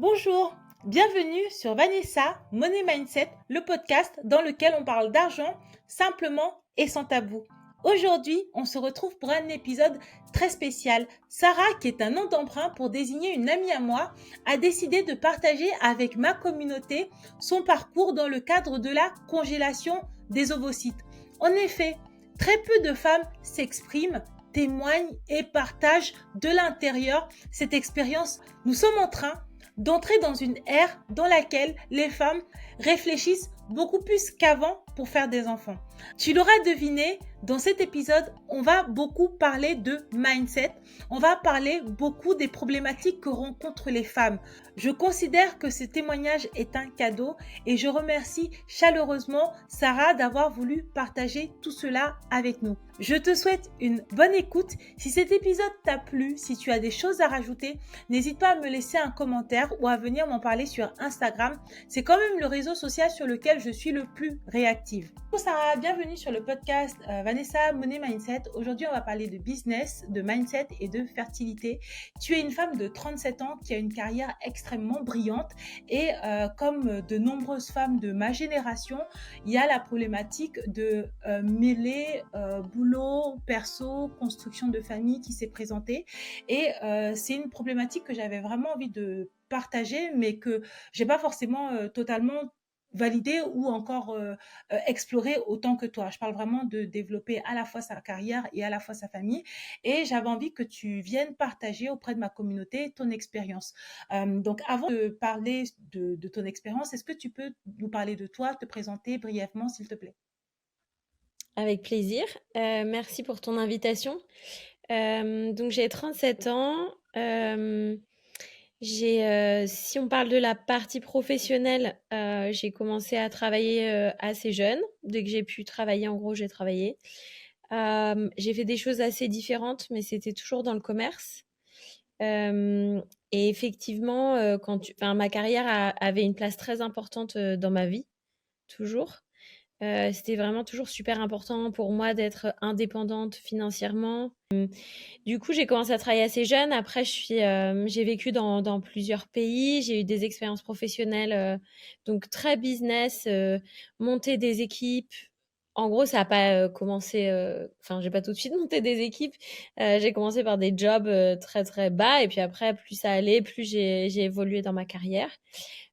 Bonjour, bienvenue sur Vanessa Money Mindset, le podcast dans lequel on parle d'argent simplement et sans tabou. Aujourd'hui, on se retrouve pour un épisode très spécial. Sarah, qui est un nom d'emprunt pour désigner une amie à moi, a décidé de partager avec ma communauté son parcours dans le cadre de la congélation des ovocytes. En effet, très peu de femmes s'expriment, témoignent et partagent de l'intérieur cette expérience. Nous sommes en train d'entrer dans une ère dans laquelle les femmes réfléchissent beaucoup plus qu'avant pour faire des enfants. Tu l'auras deviné, dans cet épisode, on va beaucoup parler de mindset, on va parler beaucoup des problématiques que rencontrent les femmes. Je considère que ce témoignage est un cadeau et je remercie chaleureusement Sarah d'avoir voulu partager tout cela avec nous. Je te souhaite une bonne écoute. Si cet épisode t'a plu, si tu as des choses à rajouter, n'hésite pas à me laisser un commentaire ou à venir m'en parler sur Instagram. C'est quand même le réseau social sur lequel je suis le plus réactive. Bonjour Sarah, bienvenue sur le podcast Vanessa Money Mindset. Aujourd'hui, on va parler de business, de mindset et de fertilité. Tu es une femme de 37 ans qui a une carrière extrêmement brillante et comme de nombreuses femmes de ma génération, il y a la problématique de mêler boulot, perso, construction de famille qui s'est présentée. Et c'est une problématique que j'avais vraiment envie de partager, mais que j'ai pas forcément totalement validé ou encore explorer autant que toi. Je parle vraiment de développer à la fois sa carrière et à la fois sa famille. Et j'avais envie que tu viennes partager auprès de ma communauté ton expérience. Donc, avant de parler de ton expérience, est-ce que tu peux nous parler de toi, te présenter brièvement, s'il te plaît? Avec plaisir. Merci pour ton invitation. Donc j'ai 37 ans. Si on parle de la partie professionnelle, j'ai commencé à travailler assez jeune. Dès que j'ai pu travailler, en gros, j'ai travaillé. J'ai fait des choses assez différentes, mais c'était toujours dans le commerce. Et effectivement, ma carrière avait une place très importante dans ma vie, toujours. C'était vraiment toujours super important pour moi d'être indépendante financièrement. Du coup, j'ai commencé à travailler assez jeune. Après, j'ai vécu dans plusieurs pays. J'ai eu des expériences professionnelles, donc très business, monter des équipes. En gros, ça a pas commencé. Enfin, j'ai pas tout de suite monté des équipes. J'ai commencé par des jobs très très bas, et puis après, plus ça allait, plus j'ai évolué dans ma carrière.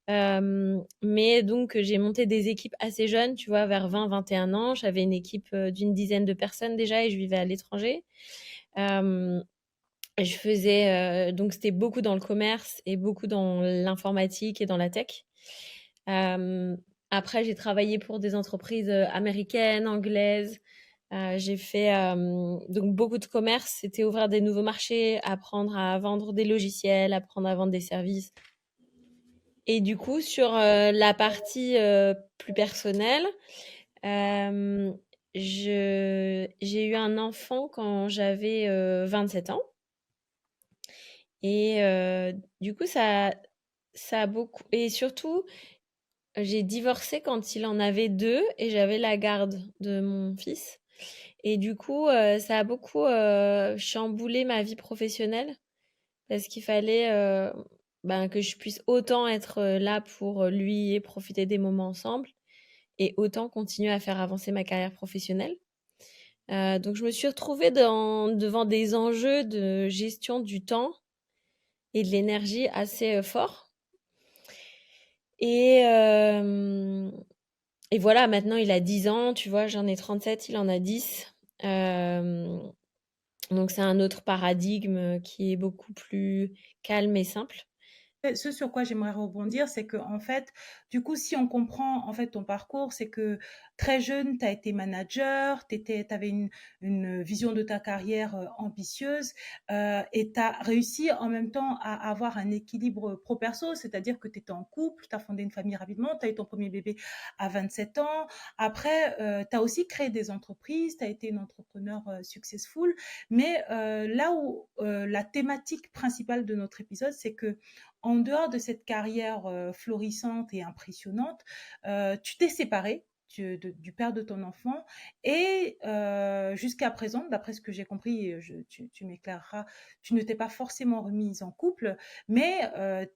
Mais donc, j'ai monté des équipes assez jeunes, tu vois, vers 20-21 ans. J'avais une équipe d'une dizaine de personnes déjà et je vivais à l'étranger. Euh, je faisais, donc c'était beaucoup dans le commerce et beaucoup dans l'informatique et dans la tech. Euh, Après, j'ai travaillé pour des entreprises américaines, anglaises. J'ai fait donc beaucoup de commerce. C'était ouvrir des nouveaux marchés, apprendre à vendre des logiciels, apprendre à vendre des services. Et du coup, sur la partie plus personnelle, euh, j'ai eu un enfant quand j'avais 27 ans. Et du coup, ça a beaucoup. Et surtout, j'ai divorcé quand il en avait 2 et j'avais la garde de mon fils. Et du coup, ça a beaucoup chamboulé ma vie professionnelle parce qu'il fallait ben, que je puisse autant être là pour lui et profiter des moments ensemble et autant continuer à faire avancer ma carrière professionnelle. Donc, je me suis retrouvée devant des enjeux de gestion du temps et de l'énergie assez forts. Et, euh, et voilà, maintenant il a 10 ans, tu vois, j'en ai 37, il en a 10. Euh, donc c'est un autre paradigme qui est beaucoup plus calme et simple. Ce sur quoi j'aimerais rebondir, c'est que en fait, du coup, si on comprend en fait ton parcours, c'est que très jeune, tu as été manager, tu avais une vision de ta carrière ambitieuse et tu as réussi en même temps à avoir un équilibre pro-perso, c'est-à-dire que tu étais en couple, tu as fondé une famille rapidement, tu as eu ton premier bébé à 27 ans. Après, tu as aussi créé des entreprises, tu as été une entrepreneur successful, mais là où la thématique principale de notre épisode, c'est que en dehors de cette carrière florissante et impressionnante, tu t'es séparée. du père de ton enfant. Et jusqu'à présent, d'après ce que j'ai compris, tu m'éclaireras, tu ne t'es pas forcément remise en couple, mais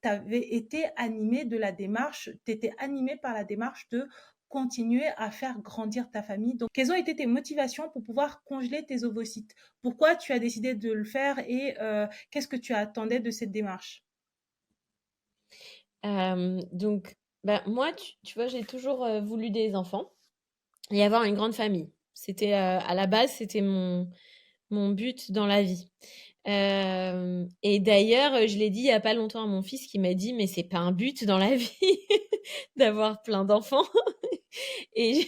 tu avais été animée de la démarche, tu étais animée par la démarche de continuer à faire grandir ta famille. Donc, quelles ont été tes motivations pour pouvoir congeler tes ovocytes? Pourquoi tu as décidé de le faire et qu'est-ce que tu attendais de cette démarche? Donc, bah, moi, tu vois, j'ai toujours voulu des enfants et avoir une grande famille. C'était à la base, c'était mon but dans la vie. Et d'ailleurs, je l'ai dit il y a pas longtemps à mon fils qui m'a dit, mais c'est pas un but dans la vie d'avoir plein d'enfants. Et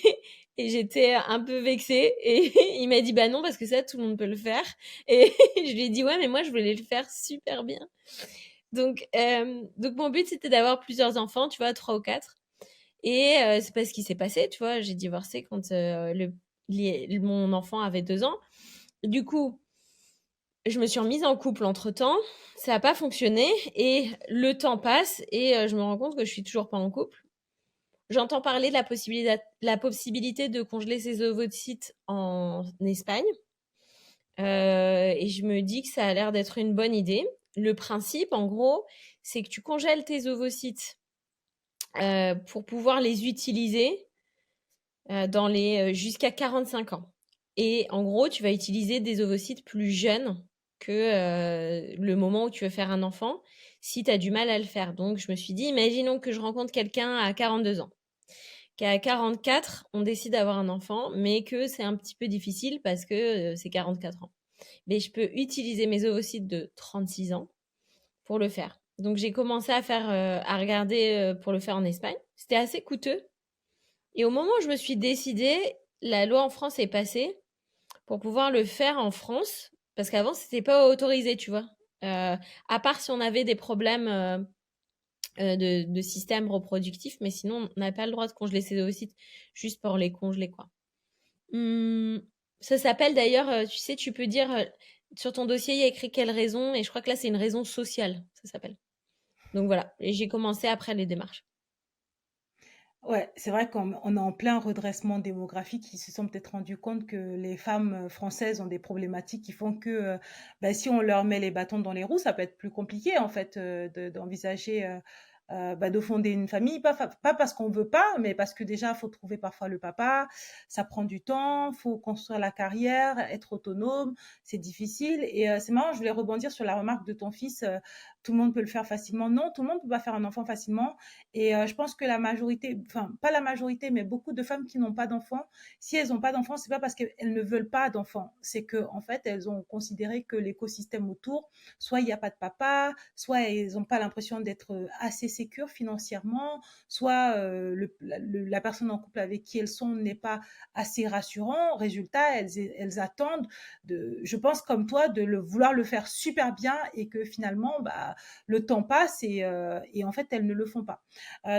j'étais un peu vexée. Et il m'a dit, bah non, parce que ça, tout le monde peut le faire. Et je lui ai dit, ouais, mais moi, je voulais le faire super bien. Donc mon but, c'était d'avoir plusieurs enfants, tu vois, 3 ou 4. Et c'est pas ce qui s'est passé, tu vois. J'ai divorcé quand mon enfant avait 2 ans. Du coup, je me suis remise en couple entre-temps. Ça n'a pas fonctionné. Et le temps passe et je me rends compte que je suis toujours pas en couple. J'entends parler de la possibilité de congeler ses ovocytes en Espagne. Et je me dis que ça a l'air d'être une bonne idée. Le principe, en gros, c'est que tu congèles tes ovocytes pour pouvoir les utiliser dans les jusqu'à 45 ans. Et en gros, tu vas utiliser des ovocytes plus jeunes que le moment où tu veux faire un enfant, si tu as du mal à le faire. Donc, je me suis dit, imaginons que je rencontre quelqu'un à 42 ans, qu'à 44, on décide d'avoir un enfant, mais que c'est un petit peu difficile parce que c'est 44 ans. Mais je peux utiliser mes ovocytes de 36 ans pour le faire. Donc, j'ai commencé à regarder pour le faire en Espagne. C'était assez coûteux. Et au moment où je me suis décidée, la loi en France est passée pour pouvoir le faire en France, parce qu'avant, c'était pas autorisé, tu vois. À part si on avait des problèmes de système reproductif, mais sinon, on n'a pas le droit de congeler ses ovocytes juste pour les congeler, quoi. Ça s'appelle d'ailleurs, tu sais, tu peux dire sur ton dossier, il y a écrit quelle raison, et je crois que là, c'est une raison sociale, ça s'appelle. Donc voilà, et j'ai commencé après les démarches. Ouais, c'est vrai qu'on est en plein redressement démographique. Ils se sont peut-être rendus compte que les femmes françaises ont des problématiques qui font que bah, si on leur met les bâtons dans les roues, ça peut être plus compliqué en fait d'envisager bah, de fonder une famille. Pas parce qu'on veut pas, mais parce que déjà, faut trouver parfois le papa, ça prend du temps, faut construire la carrière, être autonome, c'est difficile. Et c'est marrant, je voulais rebondir sur la remarque de ton fils. Tout le monde peut le faire facilement. Non, tout le monde peut pas faire un enfant facilement. Et je pense que la majorité, enfin pas la majorité, mais beaucoup de femmes qui n'ont pas d'enfants, si elles n'ont pas d'enfants, c'est pas parce qu'elles ne veulent pas d'enfants, c'est que en fait elles ont considéré que l'écosystème autour, soit il n'y a pas de papa, soit elles n'ont pas l'impression d'être assez sécures financièrement, soit la personne en couple avec qui elles sont n'est pas assez rassurant. Résultat, elles attendent je pense comme toi, vouloir le faire super bien et que finalement, bah, le temps passe et en fait elles ne le font pas.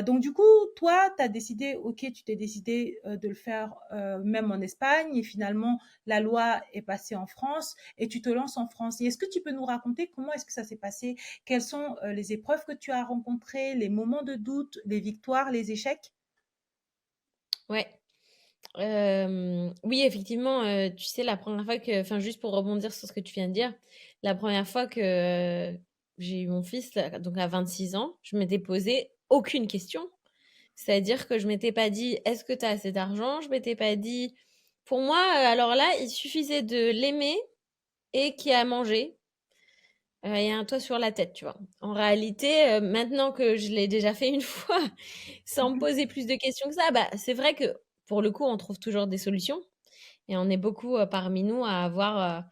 Donc du coup, toi, tu as décidé, ok, tu t'es décidé de le faire même en Espagne et finalement la loi est passée en France et tu te lances en France. Et est-ce que tu peux nous raconter comment est-ce que ça s'est passé? Quelles sont les épreuves que tu as rencontrées, les moments de doute, les victoires, les échecs? Ouais. Oui, effectivement, tu sais, la première fois que, enfin, juste pour rebondir sur ce que tu viens de dire, la première fois que j'ai eu mon fils, là, donc à 26 ans, je m'étais posé aucune question. C'est-à-dire que je m'étais pas dit, est-ce que tu as assez d'argent? Je m'étais pas dit, pour moi, alors là, il suffisait de l'aimer et qu'il y a à manger et un toit sur la tête, tu vois. En réalité, maintenant que je l'ai déjà fait une fois, sans me poser plus de questions que ça, bah, c'est vrai que pour le coup, on trouve toujours des solutions. Et on est beaucoup parmi nous à avoir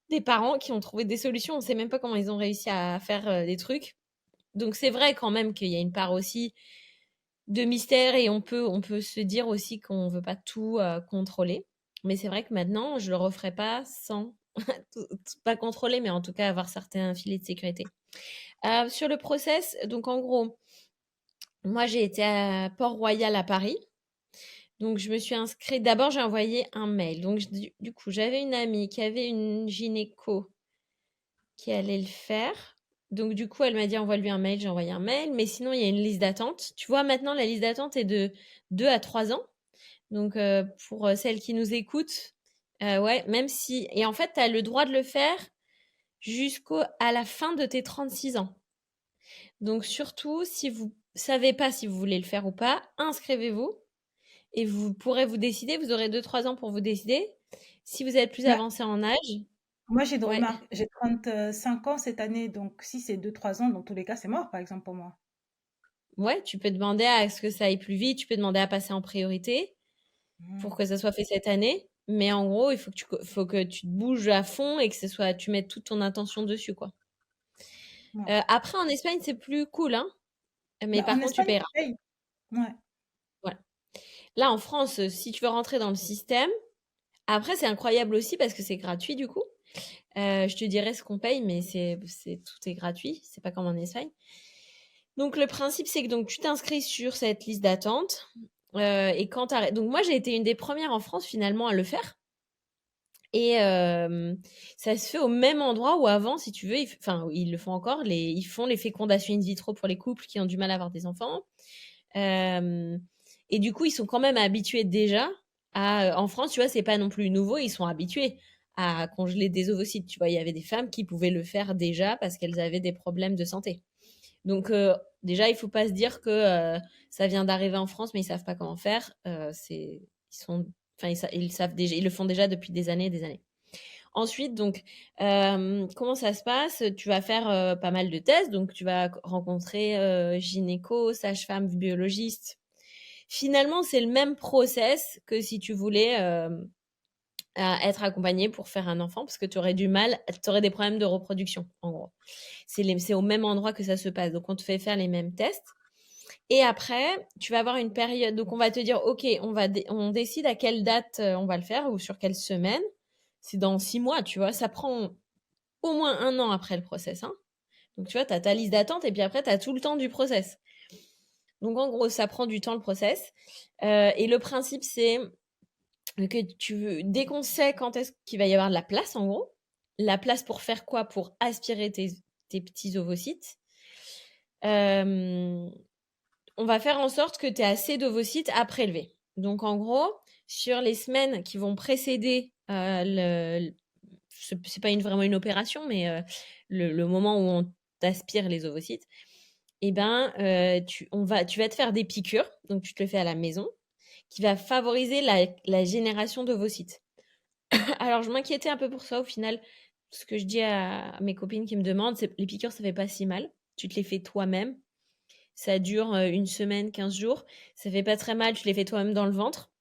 des parents qui ont trouvé des solutions. On ne sait même pas comment ils ont réussi à faire des trucs. Donc c'est vrai quand même qu'il y a une part aussi de mystère et on peut se dire aussi qu'on ne veut pas tout contrôler. Mais c'est vrai que maintenant, je ne le referai pas sans pas contrôler, mais en tout cas avoir certains filets de sécurité. Sur le process, donc en gros, moi j'ai été à Port-Royal à Paris. Donc, je me suis inscrite. D'abord, j'ai envoyé un mail. Donc, du coup, j'avais une amie qui avait une gynéco qui allait le faire. Donc, du coup, elle m'a dit envoie-lui un mail. J'ai envoyé un mail. Mais sinon, il y a une liste d'attente. Tu vois, maintenant, la liste d'attente est de 2 à 3 ans. Donc, pour celles qui nous écoutent, ouais, même si. Et en fait, tu as le droit de le faire jusqu'à la fin de tes 36 ans. Donc, surtout, si vous savez pas si vous voulez le faire ou pas, inscrivez-vous et vous pourrez vous décider. Vous aurez 2-3 ans pour vous décider. Si vous êtes plus Bah, avancé en âge, moi, j'ai de ouais, remarques. J'ai 35 ans cette année, donc si c'est 2-3 ans, dans tous les cas, c'est mort, par exemple, pour moi. ouais, tu peux demander à ce que ça aille plus vite. Tu peux demander à passer en priorité Hmm. pour que ça soit fait cette année. Mais en gros, il faut que tu te bouges à fond et que ce soit, tu mettes toute ton attention dessus, quoi. Ouais. Après, en Espagne, c'est plus cool, hein. Mais Bah, par en contre, tu Espagne, paieras. tu payes. Ouais. Voilà. Là, en France, si tu veux rentrer dans le système, après, c'est incroyable aussi parce que c'est gratuit, du coup. Je te dirai ce qu'on paye, mais tout est gratuit. C'est pas comme en Espagne. Donc, le principe, c'est que donc, tu t'inscris sur cette liste d'attente. Et quand t'arrêtes. Donc, moi, j'ai été une des premières en France, finalement, à le faire. Et ça se fait au même endroit où avant, si tu veux, enfin, ils le font encore, ils font les fécondations in vitro pour les couples qui ont du mal à avoir des enfants. Euh, et du coup, ils sont quand même habitués déjà à. En France, tu vois, c'est pas non plus nouveau, ils sont habitués à congeler des ovocytes. Tu vois, il y avait des femmes qui pouvaient le faire déjà parce qu'elles avaient des problèmes de santé. Donc, déjà, il faut pas se dire que ça vient d'arriver en France, mais ils savent pas comment faire. Enfin, ils savent déjà, ils le font déjà depuis des années et des années. Ensuite, donc, comment ça se passe? Tu vas faire pas mal de tests. Donc, tu vas rencontrer gynéco, sage-femme, biologiste. Finalement, c'est le même process que si tu voulais être accompagné pour faire un enfant, parce que tu aurais du mal, tu aurais des problèmes de reproduction, en gros. C'est au même endroit que ça se passe. Donc, on te fait faire les mêmes tests. Et après, tu vas avoir une période. Donc, on va te dire, OK, on décide à quelle date on va le faire ou sur quelle semaine. C'est dans 6 mois, tu vois. Ça prend au moins 1 an après le process, hein. Donc, tu vois, tu as ta liste d'attente et puis après, tu as tout le temps du process. Donc, en gros, ça prend du temps le process. Et le principe, c'est que dès qu'on sait quand est-ce qu'il va y avoir de la place, en gros, la place pour faire quoi? Pour aspirer tes petits ovocytes. Euh, on va faire en sorte que tu aies assez d'ovocytes à prélever. Donc, en gros, sur les semaines qui vont précéder c'est pas vraiment une opération, mais le moment où on t'aspire les ovocytes, eh ben, tu vas te faire des piqûres, donc tu te le fais à la maison, qui va favoriser la génération d'ovocytes. Alors, je m'inquiétais un peu pour ça au final. Ce que je dis à mes copines qui me demandent, c'est les piqûres, ça fait pas si mal. Tu te les fais toi-même. Ça dure une semaine, 15 jours. Ça fait pas très mal, tu les fais toi-même dans le ventre.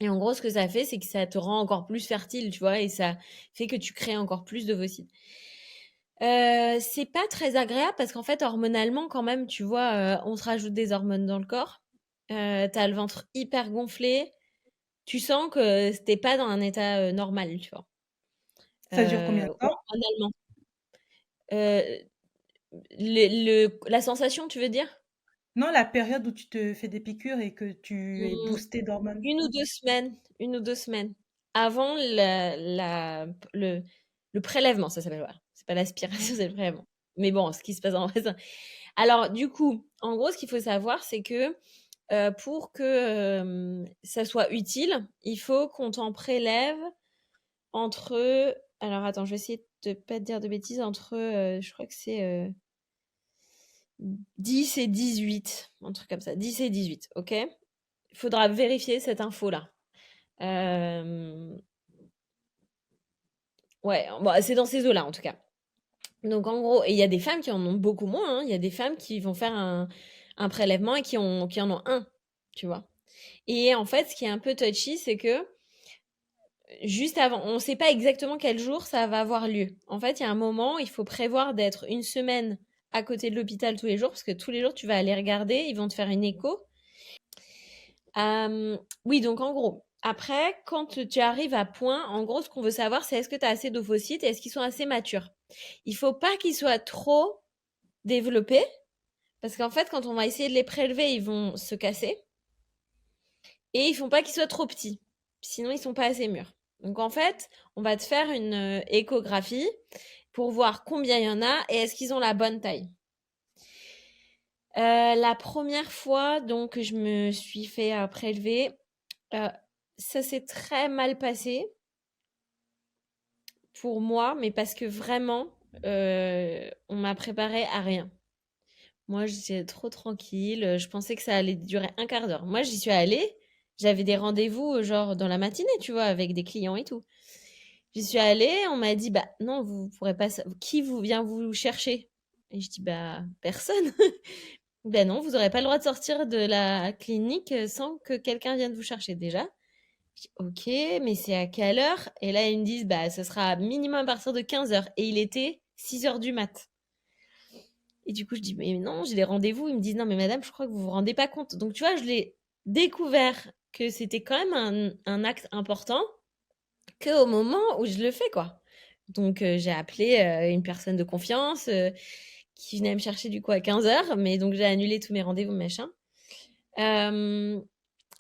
Et en gros, ce que ça fait, c'est que ça te rend encore plus fertile, tu vois, et ça fait que tu crées encore plus d'ovocytes. C'est pas très agréable parce qu'en fait, hormonalement, quand même, tu vois, on se rajoute des hormones dans le corps. Tu le ventre hyper gonflé. Tu sens que tu pas dans un état, normal, tu vois? Ça dure combien de temps? Hormonalement. Heu, la sensation, tu veux dire? Non, la période où tu te fais des piqûres et que tu es Mmh, boosté d'hormones. 1 ou 2 semaines, 1 ou 2 semaines avant le prélèvement, ça s'appelle, voilà. C'est pas l'aspiration, c'est le prélèvement. Mais bon, ce qui se passe en vrai, ça alors du coup, en gros, ce qu'il faut savoir, c'est que, pour que, ça soit utile, il faut qu'on t'en prélève entre, alors attends, je vais essayer de pas te dire de bêtises, entre, je crois que c'est, 10 et 18, un truc comme ça, 10 et 18, OK? Il faudra vérifier cette info-là. Euh, Ouais, bon, c'est dans ces eaux-là en tout cas. Donc en gros, et il y a des femmes qui en ont beaucoup moins, hein. Il y a des femmes qui vont faire un prélèvement et qui en ont un, tu vois. Et en fait, ce qui est un peu touchy, c'est que juste avant, on ne sait pas exactement quel jour ça va avoir lieu. En fait, il y a un moment, il faut prévoir d'être une semaine à côté de l'hôpital tous les jours, parce que tous les jours, tu vas aller regarder, ils vont te faire une écho. Oui, donc en gros, après, quand tu arrives à point, en gros, ce qu'on veut savoir, c'est est-ce que tu as assez d'ovocytes et est-ce qu'ils sont assez matures. Il faut pas qu'ils soient trop développés, parce qu'en fait, quand on va essayer de les prélever, ils vont se casser. Et il faut pas qu'ils soient trop petits, sinon ils sont pas assez mûrs. Donc en fait, on va te faire une échographie pour voir combien il y en a et est-ce qu'ils ont la bonne taille. La première fois, donc, je me suis fait prélever. Heu, ça s'est très mal passé pour moi, mais parce que vraiment, on m'a préparé à rien. Moi, j'étais trop tranquille, je pensais que ça allait durer un quart d'heure. Moi, j'y suis allée, j'avais des rendez-vous, genre dans la matinée, tu vois? Avec des clients et tout. J'y suis allée, on m'a dit: «Bah, non, vous pourrez pas qui vous vient vous chercher?» Et je dis: «Bah, personne». «Bah non, vous aurez pas le droit de sortir de la clinique, sans que quelqu'un vienne vous chercher». Déjà, je dis: «OK, mais c'est à quelle heure?» Et là, ils me disent: «Bah, ce sera minimum à partir de 15 heures». Et il était 6 heures du mat. Et du coup, je dis: «Mais non, j'ai des rendez-vous». Ils me disent: «Non, mais madame, je crois que vous vous rendez pas compte». Donc tu vois, je l'ai découvert que c'était quand même un acte important qu'au moment où je le fais, quoi. Donc j'ai appelé, une personne de confiance, qui venait me chercher du coup à 15 heures, mais donc j'ai annulé tous mes rendez-vous, machin. Hem,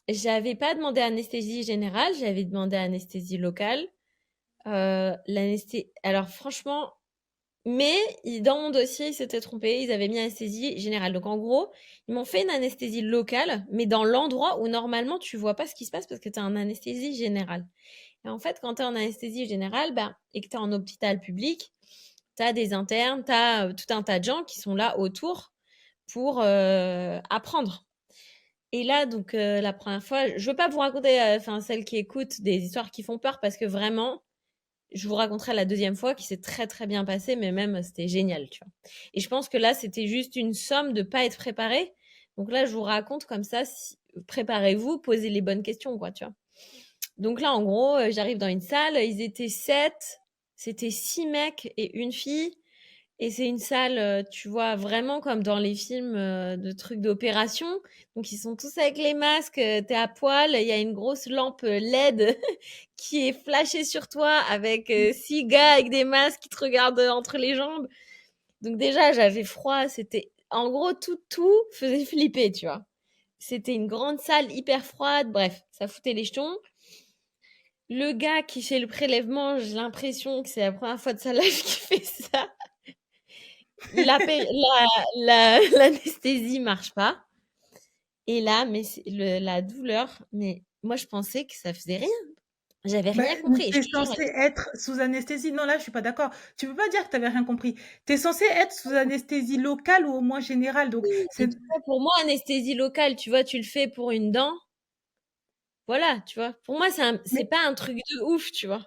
J'avais pas demandé anesthésie générale, j'avais demandé anesthésie locale. Alors franchement, mais dans mon dossier, ils s'étaient trompés, ils avaient mis anesthésie générale. Donc en gros, ils m'ont fait une anesthésie locale, mais dans l'endroit où normalement tu vois pas ce qui se passe parce que tu as en anesthésie générale. Et en fait, quand tu es en anesthésie générale, bah, et que tu es en hôpital public, tu as des internes, tu as tout un tas de gens qui sont là autour pour apprendre. Et là, donc, la première fois, je veux pas vous raconter, enfin, celles qui écoutent, des histoires qui font peur parce que vraiment, je vous raconterai la deuxième fois qui s'est très très bien passée, mais même c'était génial, tu vois. Et je pense que là, c'était juste une somme de pas être préparé. Donc là, je vous raconte comme ça, préparez-vous, posez les bonnes questions, quoi, tu vois. Donc là, en gros, j'arrive dans une salle, ils étaient 7, c'était 6 mecs et une fille. Et c'est une salle, tu vois, vraiment comme dans les films de trucs d'opération. Donc ils sont tous avec les masques, t'es à poil, il y a une grosse lampe LED qui est flashée sur toi avec 6 gars avec des masques qui te regardent entre les jambes. Donc déjà, j'avais froid, c'était... En gros, tout faisait flipper, tu vois. C'était une grande salle hyper froide, bref, ça foutait les jetons. Le gars qui fait le prélèvement, j'ai l'impression que c'est la première fois de sa life qu'il fait ça. L'anesthésie marche pas. Et là, mais la douleur, mais moi, je pensais que ça faisait rien. J'avais rien Mais compris. Et je tu te jure, censé être sous anesthésie. Non, là, je suis pas d'accord. Tu peux pas dire que tu avais rien compris. Tu es censé être sous anesthésie locale ou au moins générale. Donc, mais c'est tu vois, pour moi, anesthésie locale, tu vois, tu le fais pour une dent. Voilà, tu vois. Pour moi, c'est mais pas un truc de ouf, tu vois.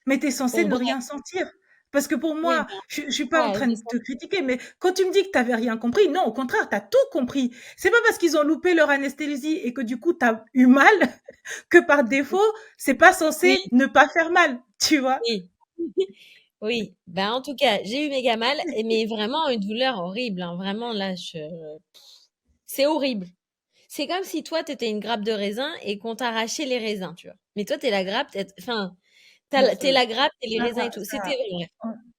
Mais tu es censé Bon, ne bref. rien sentir. Parce que pour Oui, moi, ben, je suis pas en ouais, train de te critiquer, mais quand tu me dis que tu avais rien compris, non, au contraire, tu as tout compris. C'est pas parce qu'ils ont loupé leur anesthésie et que du coup tu as eu mal que par défaut, c'est pas oui, censé ne pas faire mal, tu vois. oui. Oui, ben en tout cas, j'ai eu méga mal, mais vraiment une douleur horrible, hein. Vraiment, là, c'est horrible. C'est comme si toi, t'étais une grappe de raisin et qu'on t'arrachait les raisins, tu vois. Mais toi, t'es la grappe, enfin, Bon, t'es la grappe, t'es les ça raisins va, et tout. C'était vrai.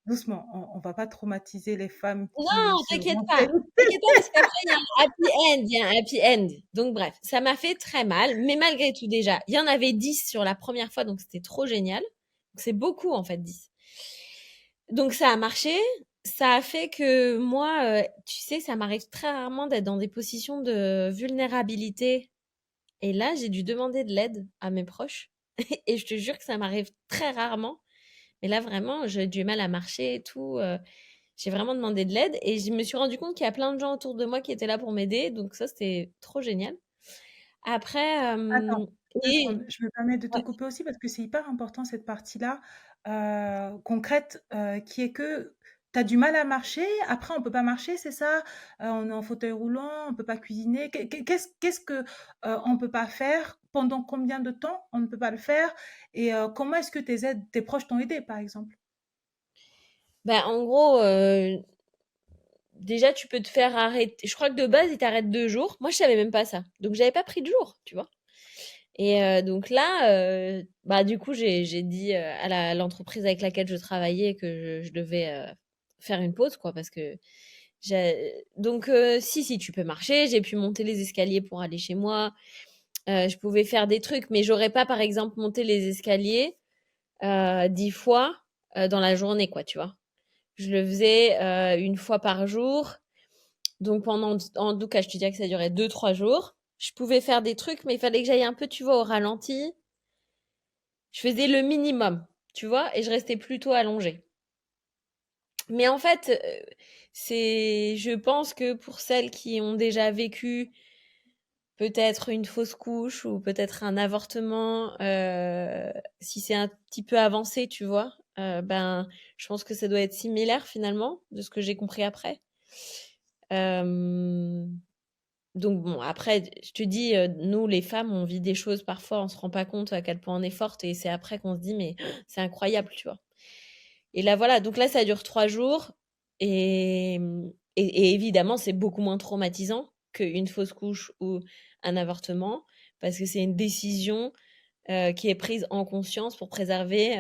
doucement, on va pas traumatiser les femmes qui Non, se t'inquiète pas. renseignent. T'inquiète pas parce qu'après, il y a un happy end. Il y a un happy end. Donc, bref, ça m'a fait très mal. Mais malgré tout, déjà, il y en avait 10 sur la première fois, donc c'était trop génial. Donc, c'est beaucoup, en fait, 10. Donc, ça a marché. Ça a fait que moi, tu sais, ça m'arrive très rarement d'être dans des positions de vulnérabilité. Et là, j'ai dû demander de l'aide à mes proches. Et je te jure que ça m'arrive très rarement. Mais là, vraiment, j'ai du mal à marcher et tout. J'ai vraiment demandé de l'aide et je me suis rendu compte qu'il y a plein de gens autour de moi qui étaient là pour m'aider. Donc ça, c'était trop génial. Après, Attends, 2 et secondes, je me permets de te ouais, couper aussi parce que c'est hyper important cette partie-là, concrète, qui est que tu as du mal à marcher, après on peut pas marcher, c'est ça? On est en fauteuil roulant, on peut pas cuisiner. Qu'est-ce que, on peut pas faire? Pendant combien de temps on ne peut pas le faire? Et comment est-ce que tes proches t'ont aidé, par exemple? bah, en gros, déjà, tu peux te faire arrêter. Je crois que de base, ils t'arrêtent 2 jours. Moi, je savais même pas ça. Donc, j'avais pas pris de jour, tu vois. Et donc là, bah, du coup, j'ai dit à l'entreprise avec laquelle je travaillais que je devais faire une pause, quoi, parce que donc si tu peux marcher, j'ai pu monter les escaliers pour aller chez moi. Je pouvais faire des trucs, mais j'aurais pas, par exemple, monté les escaliers 10 fois dans la journée, quoi, tu vois. Je le faisais une fois par jour. Donc pendant, en tout cas, je te dirais que ça durait 2, 3 jours. Je pouvais faire des trucs, mais il fallait que j'aille un peu, tu vois, au ralenti. Je faisais le minimum, tu vois, et je restais plutôt allongée. Mais en fait, je pense que pour celles qui ont déjà vécu peut-être une fausse couche ou peut-être un avortement, si c'est un petit peu avancé, tu vois, ben, je pense que ça doit être similaire finalement, de ce que j'ai compris après. Euh, donc bon, après, je te dis, nous les femmes, on vit des choses parfois, on se rend pas compte à quel point on est forte et c'est après qu'on se dit, mais c'est incroyable, tu vois. Et là, voilà, donc là, ça dure 3 jours et, et évidemment, c'est beaucoup moins traumatisant qu'une fausse couche ou un avortement parce que c'est une décision qui est prise en conscience pour préserver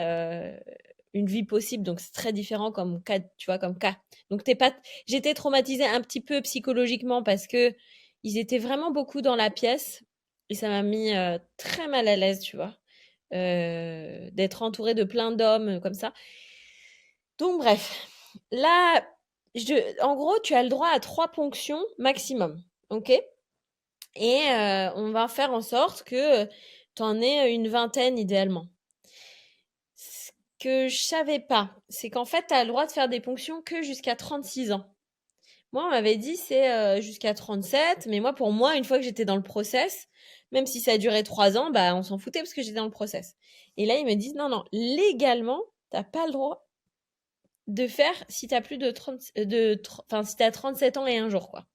une vie possible. Donc, c'est très différent comme cas, tu vois, comme cas. Donc, j'étais traumatisée un petit peu psychologiquement parce que ils étaient vraiment beaucoup dans la pièce et ça m'a mis très mal à l'aise, tu vois, d'être entourée de plein d'hommes comme ça. Donc, bref, là, en gros, tu as le droit à 3 ponctions maximum, ok? Et on va faire en sorte que tu en aies une vingtaine idéalement. Ce que je savais pas, c'est qu'en fait, tu as le droit de faire des ponctions que jusqu'à 36 ans. Moi, on m'avait dit c'est jusqu'à 37, mais moi, pour moi, une fois que j'étais dans le process, même si ça a duré 3 ans, bah, on s'en foutait parce que j'étais dans le process. Et là, ils me disent non, non, légalement, t'as pas le droit de faire si t'as plus de 30, enfin, si t'as 37 ans et un jour, quoi.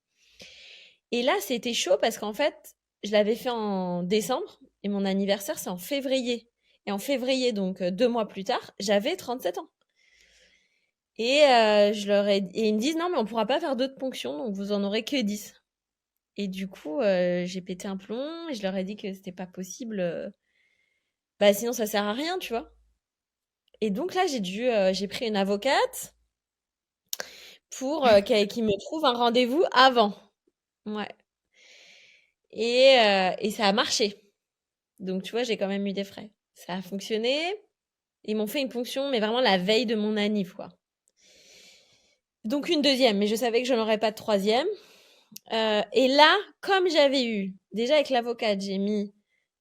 Et là, c'était chaud parce qu'en fait, je l'avais fait en décembre et mon anniversaire, c'est en février. Et en février, donc 2 mois plus tard, j'avais 37 ans. Et et ils me disent non, mais on pourra pas faire d'autres ponctions, donc vous en aurez que 10. Et du coup, j'ai pété un plomb et je leur ai dit que c'était pas possible. Bah sinon, ça sert à rien, tu vois. Et donc là, j'ai pris une avocate pour qui me trouve un rendez-vous avant. Ouais. Et ça a marché. Donc, tu vois, j'ai quand même eu des frais. Ça a fonctionné. Ils m'ont fait une ponction, mais vraiment la veille de mon anniv, quoi. Donc, une deuxième, mais je savais que je n'aurais pas de troisième. Et là, comme j'avais eu, déjà avec l'avocate, j'ai mis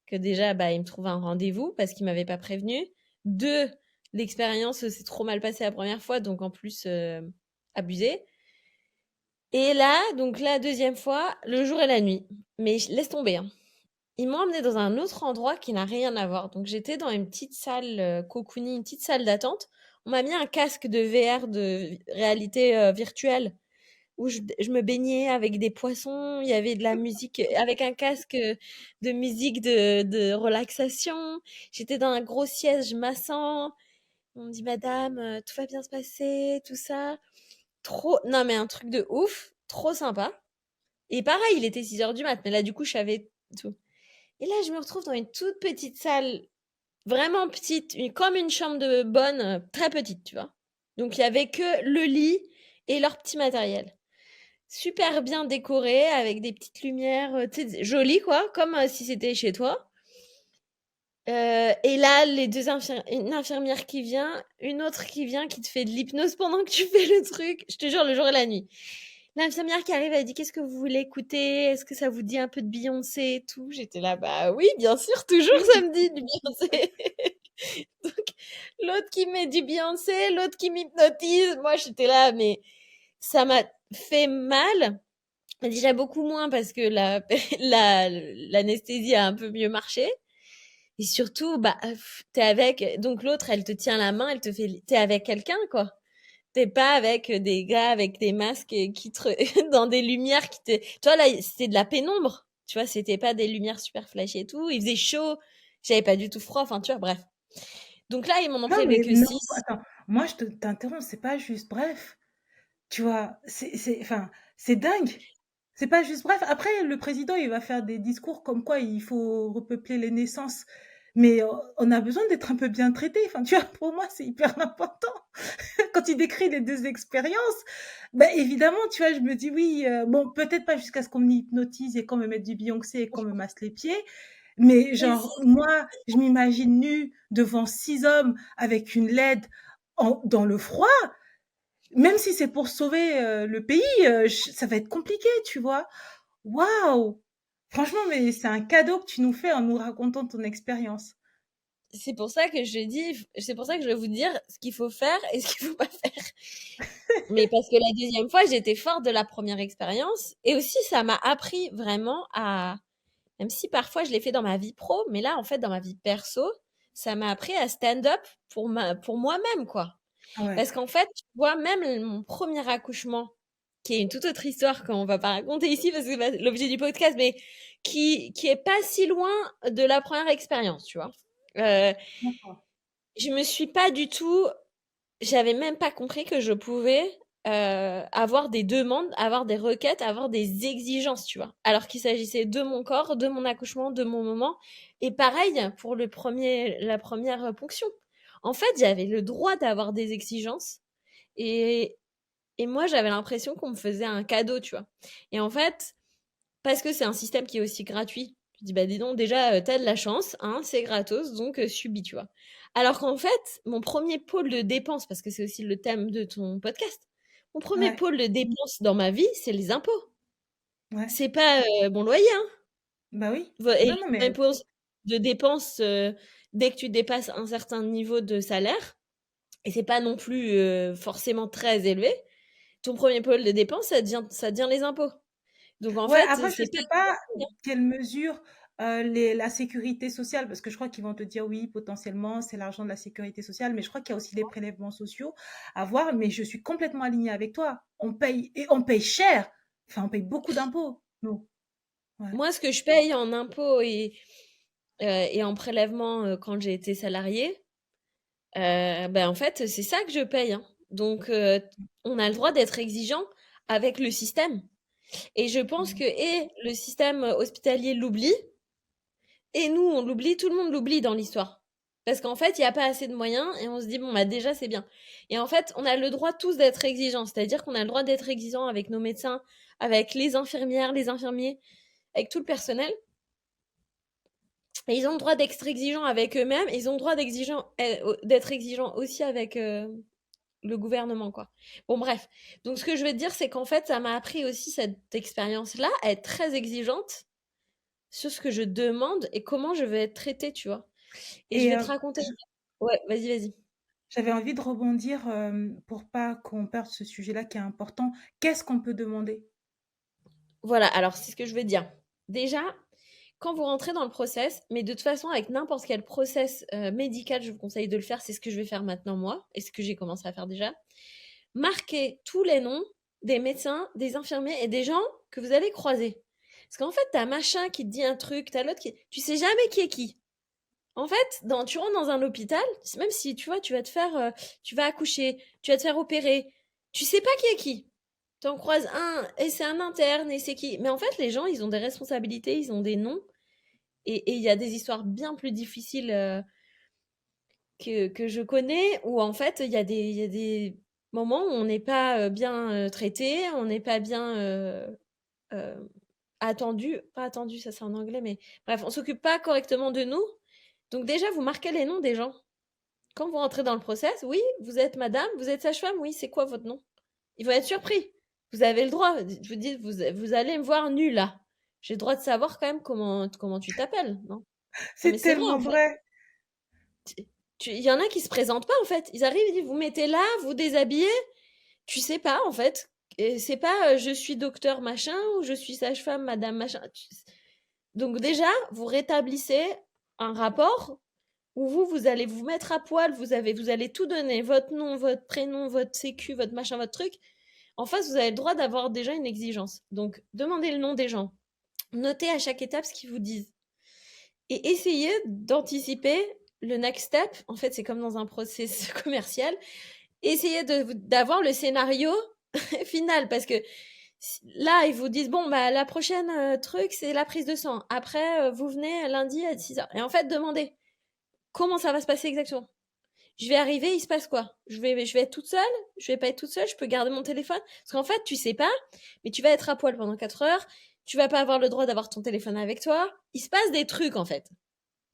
que déjà, bah, il me trouve un rendez-vous parce qu'il m'avait pas prévenu. Deux, l'expérience s'est trop mal passée la première fois, donc en plus, abusé. Et là, donc la deuxième fois, le jour et la nuit. Mais laisse tomber, hein. Ils m'ont emmenée dans un autre endroit qui n'a rien à voir. Donc j'étais dans une petite salle cocooning, une petite salle d'attente. On m'a mis un casque de VR, de réalité virtuelle, où je me baignais avec des poissons. Il y avait de la musique, avec un casque de musique de relaxation. J'étais dans un gros siège massant. On me dit, Madame, tout va bien se passer, tout ça. Trop, non mais un truc de ouf, trop sympa. Et pareil, il était 6 heures du mat, mais là du coup je savais tout. Et là, je me retrouve dans une toute petite salle, vraiment petite, comme une chambre de bonne, très petite, tu vois. Donc, il y avait que le lit et leur petit matériel. Super bien décoré, avec des petites lumières, tu sais, jolies, quoi, comme si c'était chez toi. Et là, une infirmière qui vient, une autre qui vient, qui te fait de l'hypnose pendant que tu fais le truc. Je te jure, le jour et la nuit. L'infirmière qui arrive, elle dit: «Qu'est-ce que vous voulez écouter? Est-ce que ça vous dit un peu de Beyoncé et tout?» J'étais là: «Bah oui, bien sûr, toujours ça me dit du Beyoncé». Donc l'autre qui met du Beyoncé, l'autre qui m'hypnotise. Moi, j'étais là, mais ça m'a fait mal. Déjà beaucoup moins parce que l'anesthésie a un peu mieux marché. Et surtout, bah, tu avec donc l'autre, elle te tient la main, elle te fait tu avec quelqu'un, quoi. T'es pas avec des gars avec des masques qui te dans des lumières qui te. Tu vois, là, c'était de la pénombre. Tu vois, c'était pas des lumières super flashy et tout. Il faisait chaud. J'avais pas du tout froid. Enfin, tu vois, bref. Donc là, ils m'en ont Non, prélevé mais que non, 6. attends, moi je t'interromps, c'est pas juste bref, tu vois, enfin, c'est dingue. C'est pas juste bref. Après, le président, il va faire des discours comme quoi il faut repeupler les naissances. Mais on a besoin d'être un peu bien traité. Enfin, tu vois, pour moi, c'est hyper important. Quand il décrit les deux expériences, ben évidemment, tu vois, je me dis oui, bon, peut-être pas jusqu'à ce qu'on me hypnotise et qu'on me mette du Beyoncé et qu'on me masse les pieds, mais Mais genre, moi, je m'imagine nue devant 6 hommes avec une LED dans le froid, même si c'est pour sauver le pays, ça va être compliqué, tu vois. Waouh! Franchement, mais c'est un cadeau que tu nous fais en nous racontant ton expérience. C'est pour ça que je dis, c'est pour ça que je vais vous dire ce qu'il faut faire et ce qu'il faut pas faire. Mais parce que la deuxième fois, j'étais forte de la première expérience et aussi ça m'a appris vraiment à, même si parfois je l'ai fait dans ma vie pro, mais là en fait dans ma vie perso, ça m'a appris à stand up pour moi-même quoi. Ouais. Parce qu'en fait, tu vois, même mon premier accouchement, qui est une toute autre histoire qu'on va pas raconter ici parce que c'est pas l'objet du podcast, mais qui est pas si loin de la première expérience, tu vois. Euh, D'accord. je me suis pas du tout, j'avais même pas compris que je pouvais avoir des demandes, avoir des requêtes, avoir des exigences, tu vois. Alors qu'il s'agissait de mon corps, de mon accouchement, de mon moment. Et pareil pour la première ponction. En fait, j'avais le droit d'avoir des exigences et, et moi, j'avais l'impression qu'on me faisait un cadeau, tu vois. Et en fait, parce que c'est un système qui est aussi gratuit, tu dis, bah dis donc, déjà, t'as de la chance, hein, c'est gratos, donc subis, tu vois. Alors qu'en fait, mon premier pôle de dépense, parce que c'est aussi le thème de ton podcast, mon premier Ouais, pôle de dépense dans ma vie, c'est les impôts. ouais. C'est pas mon loyer, hein. Bah oui. Et Non, non, mais les impôts de dépenses, dès que tu dépasses un certain niveau de salaire, et c'est pas non plus forcément très élevé, ton premier pôle de dépense, ça devient les impôts. Donc en ouais, fait, après, je c'est pas sais pas quelle mesure la sécurité sociale, parce que je crois qu'ils vont te dire oui, potentiellement, c'est l'argent de la sécurité sociale, mais je crois qu'il y a aussi des prélèvements sociaux à voir, mais je suis complètement alignée avec toi. On paye, et on paye cher. Enfin, on paye beaucoup d'impôts. Non. Ouais. moi, ce que je paye en impôts et en prélèvement quand j'ai été salariée, ben en fait, c'est ça que je paye, hein. Donc, on a le droit d'être exigeant avec le système. Et je pense que et le système hospitalier l'oublie, et nous, on l'oublie, tout le monde l'oublie dans l'histoire. Parce qu'en fait, il n'y a pas assez de moyens et on se dit, bon, bah déjà, c'est bien. Et en fait, on a le droit tous d'être exigeants. C'est-à-dire qu'on a le droit d'être exigeants avec nos médecins, avec les infirmières, les infirmiers, avec tout le personnel. Et ils ont le droit d'être exigeants avec eux-mêmes. Ils ont le droit d'être exigeants aussi avec le gouvernement, quoi. Bon, bref. Donc, ce que je veux te dire, c'est qu'en fait, ça m'a appris aussi cette expérience-là à être très exigeante sur ce que je demande et comment je vais être traitée, tu vois. Et je Et vais te raconter. Ouais, vas-y, vas-y. j'avais envie de rebondir pour pas qu'on perde ce sujet-là qui est important. Qu'est-ce qu'on peut demander? Voilà, alors c'est ce que je veux dire. Déjà, quand vous rentrez dans le process, mais de toute façon, avec n'importe quel process médical, je vous conseille de le faire. C'est ce que je vais faire maintenant, moi, et ce que j'ai commencé à faire déjà. Marquez tous les noms des médecins, des infirmiers et des gens que vous allez croiser. Parce qu'en fait, t'as machin qui te dit un truc, t'as l'autre qui. Tu sais jamais qui est qui. En fait, tu rentres dans un hôpital, même si tu vois, tu vas accoucher, tu vas te faire opérer, tu sais pas qui est qui. T'en croises un, et c'est un interne, et c'est qui. Mais en fait, les gens, ils ont des responsabilités, ils ont des noms, et il y a des histoires bien plus difficiles que je connais, où en fait, il y a des moments où on n'est pas bien traité, on n'est pas bien euh, attendu. Pas attendu, ça c'est en anglais, mais bref, on s'occupe pas correctement de nous. Donc déjà, vous marquez les noms des gens. Quand vous rentrez dans le process, oui, vous êtes madame, vous êtes sage-femme, oui, c'est quoi votre nom? Ils vont être surpris. Vous avez le droit. Je vous dis, vous allez me voir nu là. J'ai le droit de savoir quand même comment tu t'appelles, non? Non, mais C'est c'est vrai tellement en fait. vrai. Il y en a qui se présentent pas en fait. Ils arrivent, ils disent, vous mettez là, vous déshabillez. Tu sais pas en fait. Et c'est pas je suis docteur machin ou je suis sage-femme madame machin. Donc déjà, vous rétablissez un rapport où vous allez vous mettre à poil, vous allez tout donner, votre nom, votre prénom, votre sécu, votre machin, votre truc. En face, vous avez le droit d'avoir déjà une exigence. Donc, demandez le nom des gens. Notez à chaque étape ce qu'ils vous disent. Et essayez d'anticiper le next step. En fait, c'est comme dans un process commercial. Essayez d'avoir le scénario final parce que là, ils vous disent, bon, bah, la prochaine truc, c'est la prise de sang. Après, vous venez lundi à 6h. Et en fait, demandez comment ça va se passer exactement. Je vais arriver, il se passe quoi? Je vais être toute seule? Je vais pas être toute seule? Je peux garder mon téléphone? Parce qu'en fait, tu sais pas, mais tu vas être à poil pendant 4 heures. Tu vas pas avoir le droit d'avoir ton téléphone avec toi. Il se passe des trucs, en fait.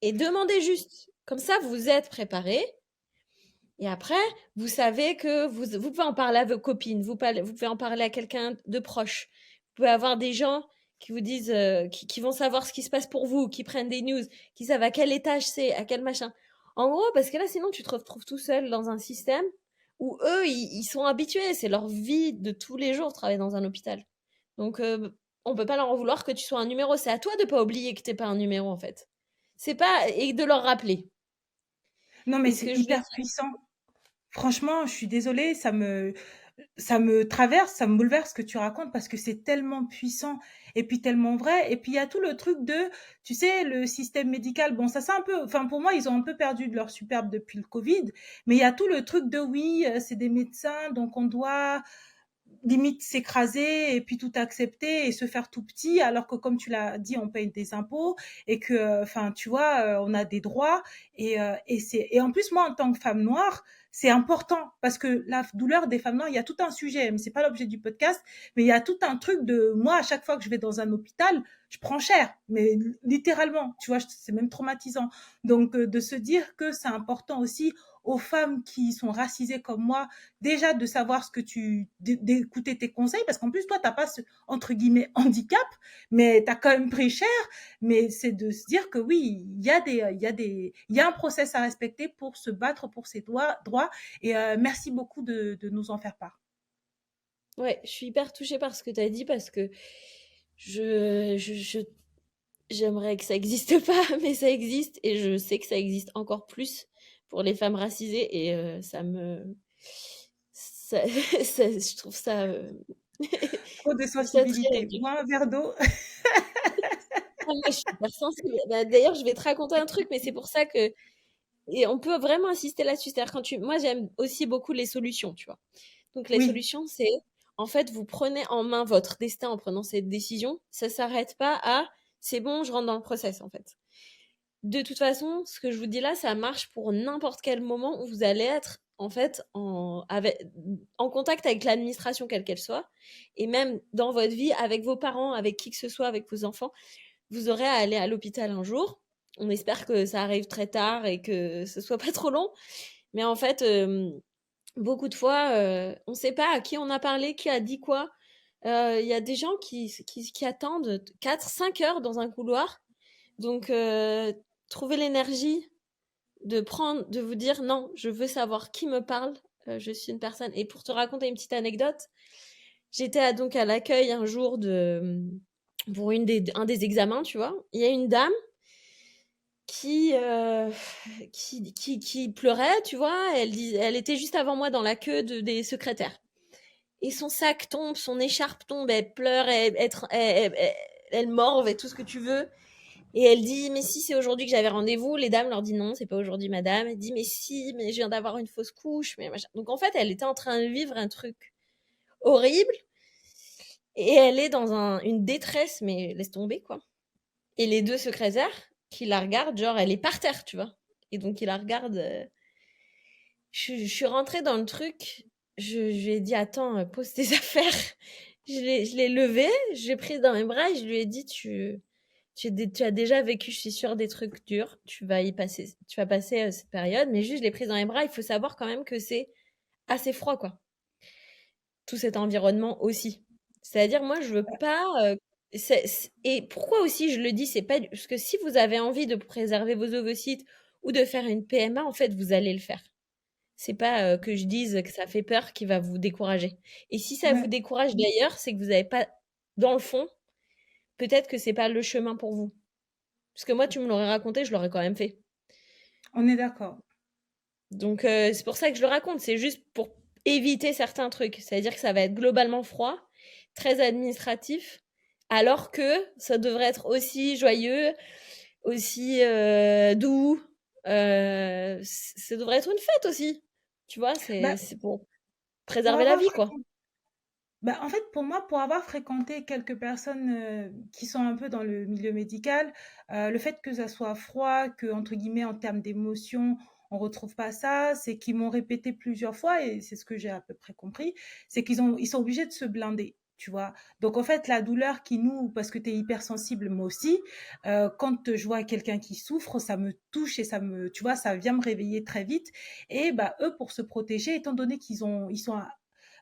Et demandez juste. Comme ça, vous êtes préparé. Et après, vous savez que vous pouvez en parler à vos copines. Vous pouvez en parler à quelqu'un de proche. Vous pouvez avoir des gens qui vous disent, qui vont savoir ce qui se passe pour vous, qui prennent des news, qui savent à quel étage c'est, à quel machin. En gros, parce que là, sinon, tu te retrouves tout seul dans un système où eux, ils sont habitués, c'est leur vie de tous les jours, travailler dans un hôpital. Donc, on peut pas leur en vouloir que tu sois un numéro. C'est à toi de pas oublier que t'es pas un numéro, en fait. C'est pas, et de leur rappeler. Non, mais Et ce c'est que je veux hyper dire, puissant. Franchement, je suis désolée, ça me traverse, ça me bouleverse ce que tu racontes parce que c'est tellement puissant et puis tellement vrai. Et puis il y a tout le truc de, tu sais, le système médical. Bon, ça c'est un peu, enfin pour moi, ils ont un peu perdu de leur superbe depuis le Covid. Mais il y a tout le truc de oui, c'est des médecins, donc on doit limite s'écraser et puis tout accepter et se faire tout petit alors que comme tu l'as dit on paye des impôts et que enfin tu vois on a des droits et en plus moi en tant que femme noire c'est important parce que la douleur des femmes noires il y a tout un sujet mais c'est pas l'objet du podcast mais il y a tout un truc de moi à chaque fois que je vais dans un hôpital je prends cher mais littéralement tu vois c'est même traumatisant donc de se dire que c'est important aussi aux femmes qui sont racisées comme moi déjà de savoir ce que d'écouter tes conseils, parce qu'en plus, toi, t'as pas ce, entre guillemets, handicap, mais t'as quand même pris cher, mais c'est de se dire que oui, il y a un process à respecter pour se battre pour ses droits, et merci beaucoup de nous en faire part. ouais, je suis hyper touchée par ce que tu as dit parce que je, je, je- j'aimerais que ça existe pas, mais ça existe et je sais que ça existe encore plus pour les femmes racisées et ça, je trouve ça, Trop de je trouve ça très sensibilité. dur. Bois un verre d'eau. Ah, moi, je suis hyper sensible. Bah, d'ailleurs, je vais te raconter un truc, mais c'est pour ça que, et on peut vraiment insister là-dessus. C'est-à-dire moi, j'aime aussi beaucoup les solutions, tu vois. Donc, les Oui, solutions, c'est, en fait, vous prenez en main votre destin en prenant cette décision. Ça s'arrête pas à, c'est bon, je rentre dans le process, en fait. De toute façon, ce que je vous dis là, ça marche pour n'importe quel moment où vous allez être en fait en contact avec l'administration, quelle qu'elle soit, et même dans votre vie, avec vos parents, avec qui que ce soit, avec vos enfants, vous aurez à aller à l'hôpital un jour. On espère que ça arrive très tard et que ce soit pas trop long. Mais en fait, beaucoup de fois, on ne sait pas à qui on a parlé, qui a dit quoi. Il y a des gens qui attendent 4, 5 heures dans un couloir. Donc, trouver l'énergie de vous dire non, je veux savoir qui me parle, je suis une personne. Et pour te raconter une petite anecdote, j'étais donc à l'accueil un jour pour un des examens, tu vois. Il y a une dame qui, qui pleurait, tu vois. Elle était juste avant moi dans la queue des secrétaires. Et son sac tombe, son écharpe tombe, elle pleure, elle morve et tout ce que tu veux. Et elle dit, mais si c'est aujourd'hui que j'avais rendez-vous, les dames leur disent non, c'est pas aujourd'hui, madame. Elle dit, mais si, mais je viens d'avoir une fausse couche, mais machin. Donc en fait, elle était en train de vivre un truc horrible et elle est dans une détresse, mais laisse tomber quoi. Et les deux secrétaires qui la regardent, genre elle est par terre, tu vois. Et donc ils la regardent. Je suis rentrée dans le truc, je lui ai dit, attends, pose tes affaires. Je l'ai levée, je l'ai prise dans mes bras et je lui ai dit, tu as déjà vécu, je suis sûre, des trucs durs. Tu vas passer cette période, mais juste je l'ai prise dans les bras. Il faut savoir quand même que c'est assez froid, quoi. Tout cet environnement aussi. C'est-à-dire, moi, je veux pas. Et pourquoi aussi je le dis, c'est pas parce que si vous avez envie de préserver vos ovocytes ou de faire une PMA, en fait, vous allez le faire. C'est pas que je dise que ça fait peur qui va vous décourager. Et si ça vous ouais, décourage d'ailleurs, c'est que vous n'avez pas, dans le fond, peut-être que c'est pas le chemin pour vous. Parce que moi, tu me l'aurais raconté, je l'aurais quand même fait. on est d'accord. Donc, c'est pour ça que je le raconte. C'est juste pour éviter certains trucs. C'est-à-dire que ça va être globalement froid, très administratif, alors que ça devrait être aussi joyeux, aussi doux. Ça devrait être une fête aussi. Tu vois, Bah, c'est pour pour préserver la avoir vie, quoi. Bah, en fait, pour moi, pour avoir fréquenté quelques personnes qui sont un peu dans le milieu médical, le fait que ça soit froid, que entre guillemets en termes d'émotion, on retrouve pas ça, c'est qu'ils m'ont répété plusieurs fois et c'est ce que j'ai à peu près compris, c'est ils sont obligés de se blinder. Tu vois. Donc en fait, la douleur qui nous, parce que tu es hypersensible, moi aussi, quand je vois quelqu'un qui souffre, ça me touche et tu vois, ça vient me réveiller très vite. Et bah eux, pour se protéger, étant donné ils sont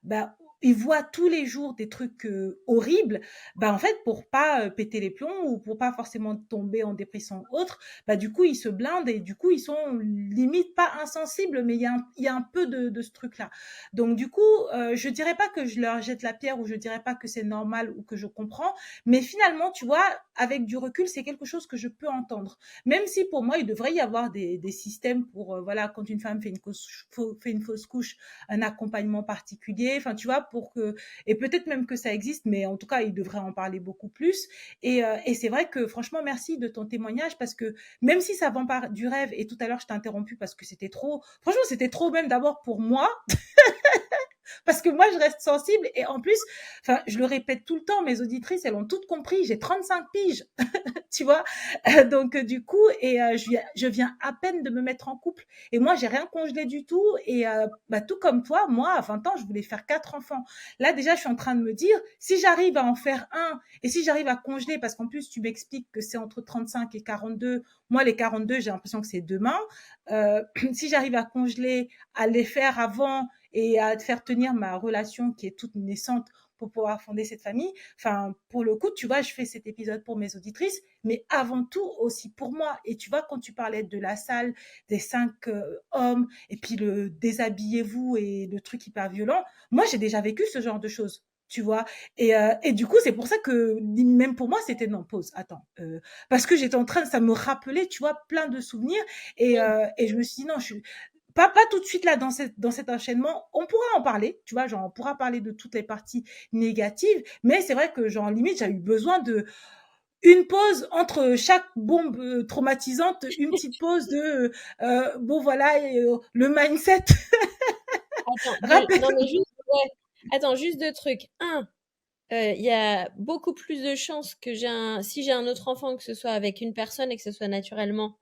bah, ils voient tous les jours des trucs horribles, bah en fait pour pas péter les plombs ou pour pas forcément tomber en dépression ou autre, bah du coup ils se blindent et du coup ils sont limite pas insensibles, mais il y a un peu de ce truc là. Donc du coup je dirais pas que je leur jette la pierre ou je dirais pas que c'est normal ou que je comprends, mais finalement tu vois avec du recul c'est quelque chose que je peux entendre. Même si pour moi il devrait y avoir des systèmes pour voilà quand une femme fait une fausse couche, un accompagnement particulier, enfin tu vois pour que et peut-être même que ça existe, mais en tout cas il devrait en parler beaucoup plus. Et c'est vrai que franchement merci de ton témoignage parce que même si ça vend pas du rêve et tout à l'heure je t'ai interrompu parce que c'était trop, franchement c'était trop même d'abord pour moi parce que moi je reste sensible et en plus, enfin je le répète tout le temps, mes auditrices elles ont toutes compris, j'ai 35 piges, tu vois. Donc du coup je viens à peine de me mettre en couple et moi j'ai rien congelé du tout et bah, tout comme toi, moi à 20 ans je voulais faire 4 enfants. Là déjà je suis en train de me dire si j'arrive à en faire un et si j'arrive à congeler parce qu'en plus tu m'expliques que c'est entre 35 et 42, moi les 42 j'ai l'impression que c'est demain. Si j'arrive à congeler, à les faire avant et à faire tenir ma relation qui est toute naissante pour pouvoir fonder cette famille. Enfin, pour le coup, tu vois, je fais cet épisode pour mes auditrices, mais avant tout aussi pour moi. Et tu vois, quand tu parlais de la salle, des 5 hommes, et puis le déshabillez-vous et le truc hyper violent, moi, j'ai déjà vécu ce genre de choses. Tu vois, et du coup c'est pour ça que même pour moi c'était non pause attends parce que j'étais en train ça me rappelait tu vois plein de souvenirs et je me suis dit non je suis pas tout de suite là dans cet enchaînement. On pourra en parler, tu vois, genre on pourra parler de toutes les parties négatives, mais c'est vrai que genre limite j'ai eu besoin de une pause entre chaque bombe traumatisante, une petite pause de bon voilà le mindset. Attends, Rappel. non mais juste, ouais. Attends, juste deux trucs. Un, il y a beaucoup plus de chances que si j'ai un autre enfant, que ce soit avec une personne et que ce soit naturellement.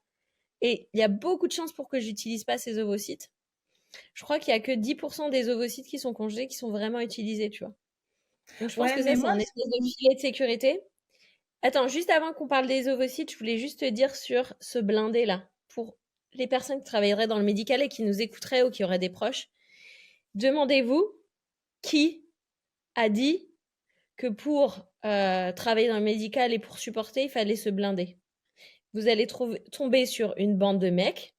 Et il y a beaucoup de chances pour que j'utilise pas ces ovocytes. Je crois qu'il y a que 10% des ovocytes qui sont congelés qui sont vraiment utilisés, tu vois. Donc je pense Ouais, que ça, mais c'est moi un espèce de filet de sécurité. Attends, juste avant qu'on parle des ovocytes, je voulais juste te dire sur ce blindé là. Pour les personnes qui travailleraient dans le médical et qui nous écouteraient ou qui auraient des proches, demandez-vous qui a dit que pour travailler dans le médical et pour supporter, il fallait se blinder. Vous allez tomber sur une bande de mecs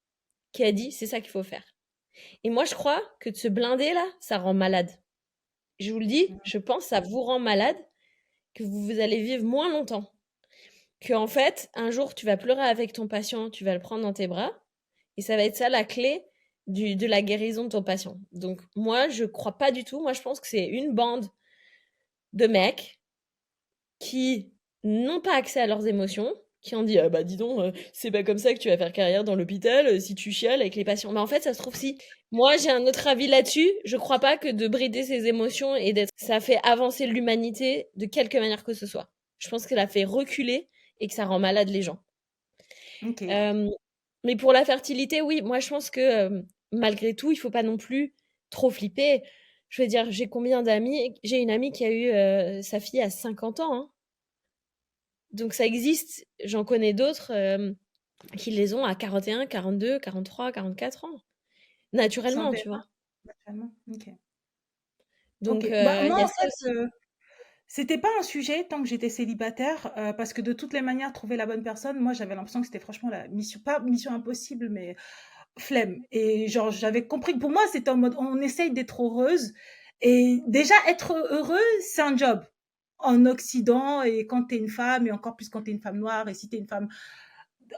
qui a dit c'est ça qu'il faut faire. Et moi, je crois que de se blinder là, ça rend malade. Je vous le dis, je pense que ça vous rend malade, que vous allez vivre moins longtemps. Que en fait, un jour, tu vas pleurer avec ton patient, tu vas le prendre dans tes bras, et ça va être ça la clé de la guérison de ton patient. Donc moi, je crois pas du tout. Moi, je pense que c'est une bande de mecs qui n'ont pas accès à leurs émotions, qui ont dit ah bah dis donc c'est pas comme ça que tu vas faire carrière dans l'hôpital si tu chiales avec les patients. Mais en fait ça se trouve si. Moi j'ai un autre avis là-dessus. Je crois pas que de brider ses émotions et d'être ça fait avancer l'humanité de quelque manière que ce soit. Je pense que ça fait reculer et que ça rend malade les gens. Ok. Euh, mais pour la fertilité, oui, moi je pense que malgré tout, il faut pas non plus trop flipper. Je veux dire, j'ai combien d'amis? J'ai une amie qui a eu sa fille à 50 ans. Hein. Donc ça existe. J'en connais d'autres qui les ont à 41, 42, 43, 44 ans. Sans Naturellement, tu PMA, vois. naturellement. Ok. Donc Ok. Bah il moi y a en ça fait aussi. c'était pas un sujet tant que j'étais célibataire, parce que de toutes les manières, trouver la bonne personne, moi j'avais l'impression que c'était franchement la mission, pas mission impossible, mais flemme. Et genre, j'avais compris que pour moi, c'était en mode, on essaye d'être heureuse. Et déjà, être heureux, c'est un job en Occident et quand t'es une femme et encore plus quand t'es une femme noire et si t'es une femme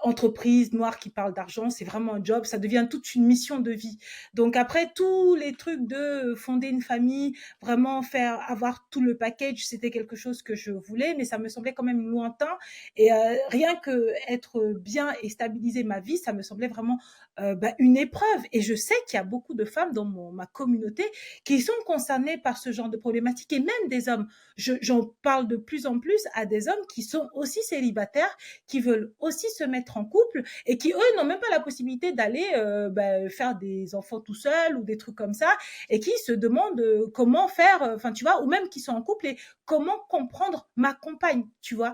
entreprise noire qui parle d'argent, c'est vraiment un job, ça devient toute une mission de vie. Donc après tous les trucs de fonder une famille, vraiment faire avoir tout le package, c'était quelque chose que je voulais, mais ça me semblait quand même lointain. Et rien que être bien et stabiliser ma vie, ça me semblait vraiment une épreuve. Et je sais qu'il y a beaucoup de femmes dans ma communauté qui sont concernées par ce genre de problématiques et même des hommes. J'en parle de plus en plus à des hommes qui sont aussi célibataires, qui veulent aussi se mettre mettre en couple et qui, eux, n'ont même pas la possibilité d'aller faire des enfants tout seuls ou des trucs comme ça et qui se demandent comment faire, enfin, tu vois, ou même qui sont en couple et comment comprendre ma compagne, tu vois.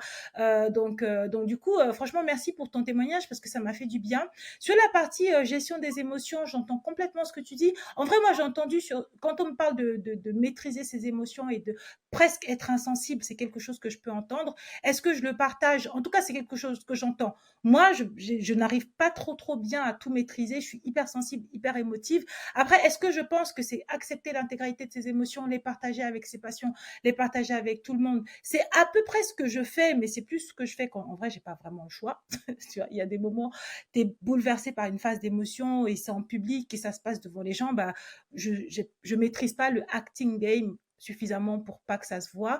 Donc du coup, franchement, merci pour ton témoignage parce que ça m'a fait du bien. Sur la partie gestion des émotions, j'entends complètement ce que tu dis. En vrai, moi, j'ai entendu quand on me parle de maîtriser ses émotions et de presque être insensible, c'est quelque chose que je peux entendre. Est-ce que je le partage? En tout cas, c'est quelque chose que j'entends. Moi, je n'arrive pas trop bien à tout maîtriser. Je suis hyper sensible, hyper émotive. Après, est-ce que je pense que c'est accepter l'intégralité de ses émotions, les partager avec ses passions, les partager avec tout le monde? C'est à peu près ce que je fais, mais c'est plus ce que je fais quand, en vrai, j'ai pas vraiment le choix. Tu vois, il y a des moments, tu es bouleversé par une phase d'émotion et c'est en public et ça se passe devant les gens, bah, je maîtrise pas le acting game suffisamment pour pas que ça se voit.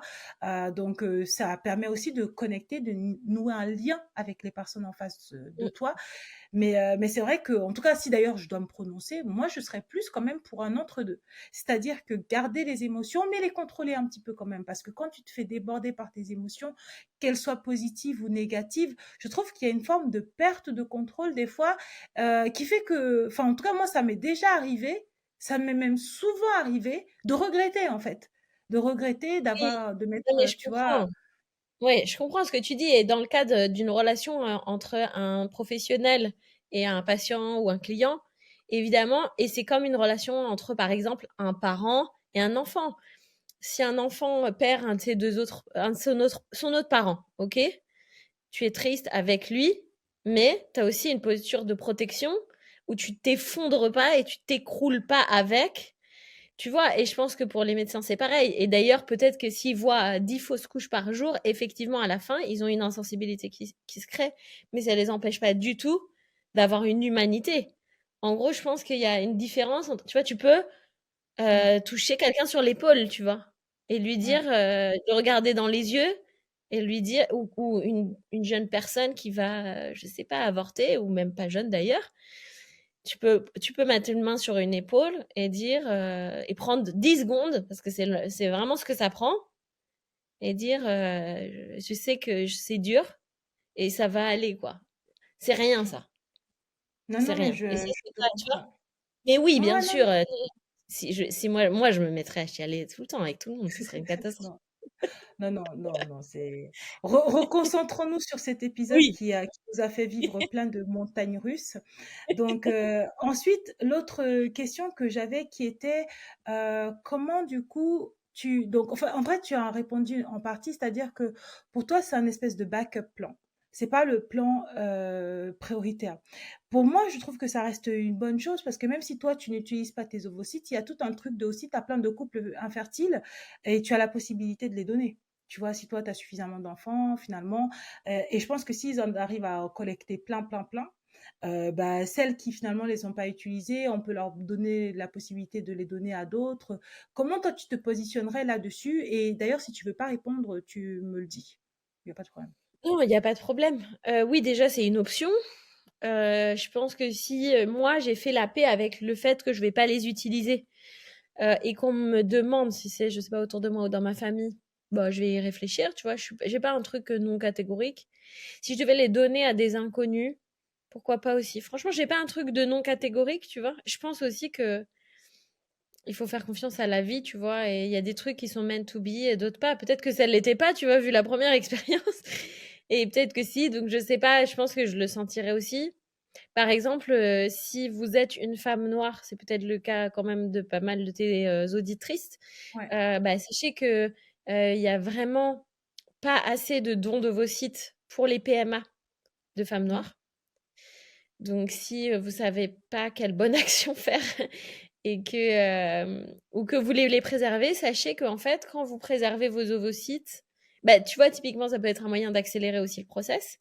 Donc, ça permet aussi de connecter, de nouer un lien avec les personnes en face de Mm. toi. Mais c'est vrai que, en tout cas, si d'ailleurs je dois me prononcer, moi, je serais plus quand même pour un entre-deux. C'est-à-dire que garder les émotions, mais les contrôler un petit peu quand même. Parce que quand tu te fais déborder par tes émotions, qu'elles soient positives ou négatives, je trouve qu'il y a une forme de perte de contrôle des fois qui fait que, enfin, en tout cas, moi, ça m'est déjà arrivé, ça m'est même souvent arrivé de regretter, en fait. De regretter, Oui, de mettre, non, mais je tu vois, comprends. Ouais, je comprends ce que tu dis. Et dans le cadre d'une relation entre un professionnel et un patient ou un client, évidemment, et c'est comme une relation entre, par exemple, un parent et un enfant. Si un enfant perd un de ses deux autres, un de son autre parent, ok? Tu es triste avec lui, mais tu as aussi une posture de protection où tu t'effondres pas et tu t'écroules pas avec. Tu vois, et je pense que pour les médecins, c'est pareil. Et d'ailleurs, peut-être que s'ils voient 10 fausses couches par jour, effectivement, à la fin, ils ont une insensibilité qui se crée. Mais ça les empêche pas du tout d'avoir une humanité. En gros, je pense qu'il y a une différence entre, tu vois, tu peux mm, toucher quelqu'un sur l'épaule, tu vois, et lui dire, mm, le regarder dans les yeux et lui dire, ou une jeune personne qui va, je sais pas, avorter, ou même pas jeune d'ailleurs, tu peux mettre une main sur une épaule et dire, et prendre 10 secondes, parce que c'est vraiment ce que ça prend, et dire, je sais que c'est dur et ça va aller, quoi. C'est rien, mm. ça. Non, C'est non, mais rien. Et ça, je c'est te pas, tu vois. comprends. Mais oui, Ouais, bien ouais, non, sûr, non. si moi, je me mettrais à chialer tout le temps avec tout le monde, ce serait une catastrophe. Non. Non, non, non, non, c'est. Reconcentrons-nous sur cet épisode Oui. qui nous a fait vivre plein de montagnes russes. Donc, ensuite, l'autre question que j'avais qui était comment du coup donc, enfin, en vrai, tu as répondu en partie, c'est-à-dire que pour toi, c'est un espèce de backup plan. C'est pas le plan prioritaire. Pour moi, je trouve que ça reste une bonne chose parce que même si toi, tu n'utilises pas tes ovocytes, il y a tout un truc de aussi, tu as plein de couples infertiles et tu as la possibilité de les donner. Tu vois, si toi, tu as suffisamment d'enfants, finalement. Et je pense que s'ils en arrivent à collecter plein, bah, celles qui finalement les ont pas utilisées, on peut leur donner la possibilité de les donner à d'autres. Comment toi, tu te positionnerais là-dessus? Et d'ailleurs, si tu veux pas répondre, tu me le dis. Il n'y a pas de problème. Non, il y a pas de problème. Oui, déjà, c'est une option. Je pense que si, moi, j'ai fait la paix avec le fait que je vais pas les utiliser, et qu'on me demande si c'est, je sais pas, autour de moi ou dans ma famille, bah, je vais y réfléchir, tu vois? J'ai pas un truc, non catégorique. Si je devais les donner à des inconnus, pourquoi pas aussi? Franchement, j'ai pas un truc de non catégorique, tu vois? Je pense aussi que il faut faire confiance à la vie, tu vois? Et il y a des trucs qui sont meant to be et d'autres pas. Peut-être que ça ne l'était pas, tu vois, vu la première expérience, et peut-être que si, donc je sais pas, je pense que je le sentirais aussi. Par exemple, si vous êtes une femme noire, c'est peut-être le cas quand même de pas mal de tes, auditrices, Ouais. bah, sachez que, il y a vraiment pas assez de dons de vos sites pour les PMA de femmes Mm. noires. Donc si, vous savez pas quelle bonne action faire et que, ou que vous voulez les préserver, sachez qu'en fait, quand vous préservez vos ovocytes, bah, tu vois, typiquement, ça peut être un moyen d'accélérer aussi le process.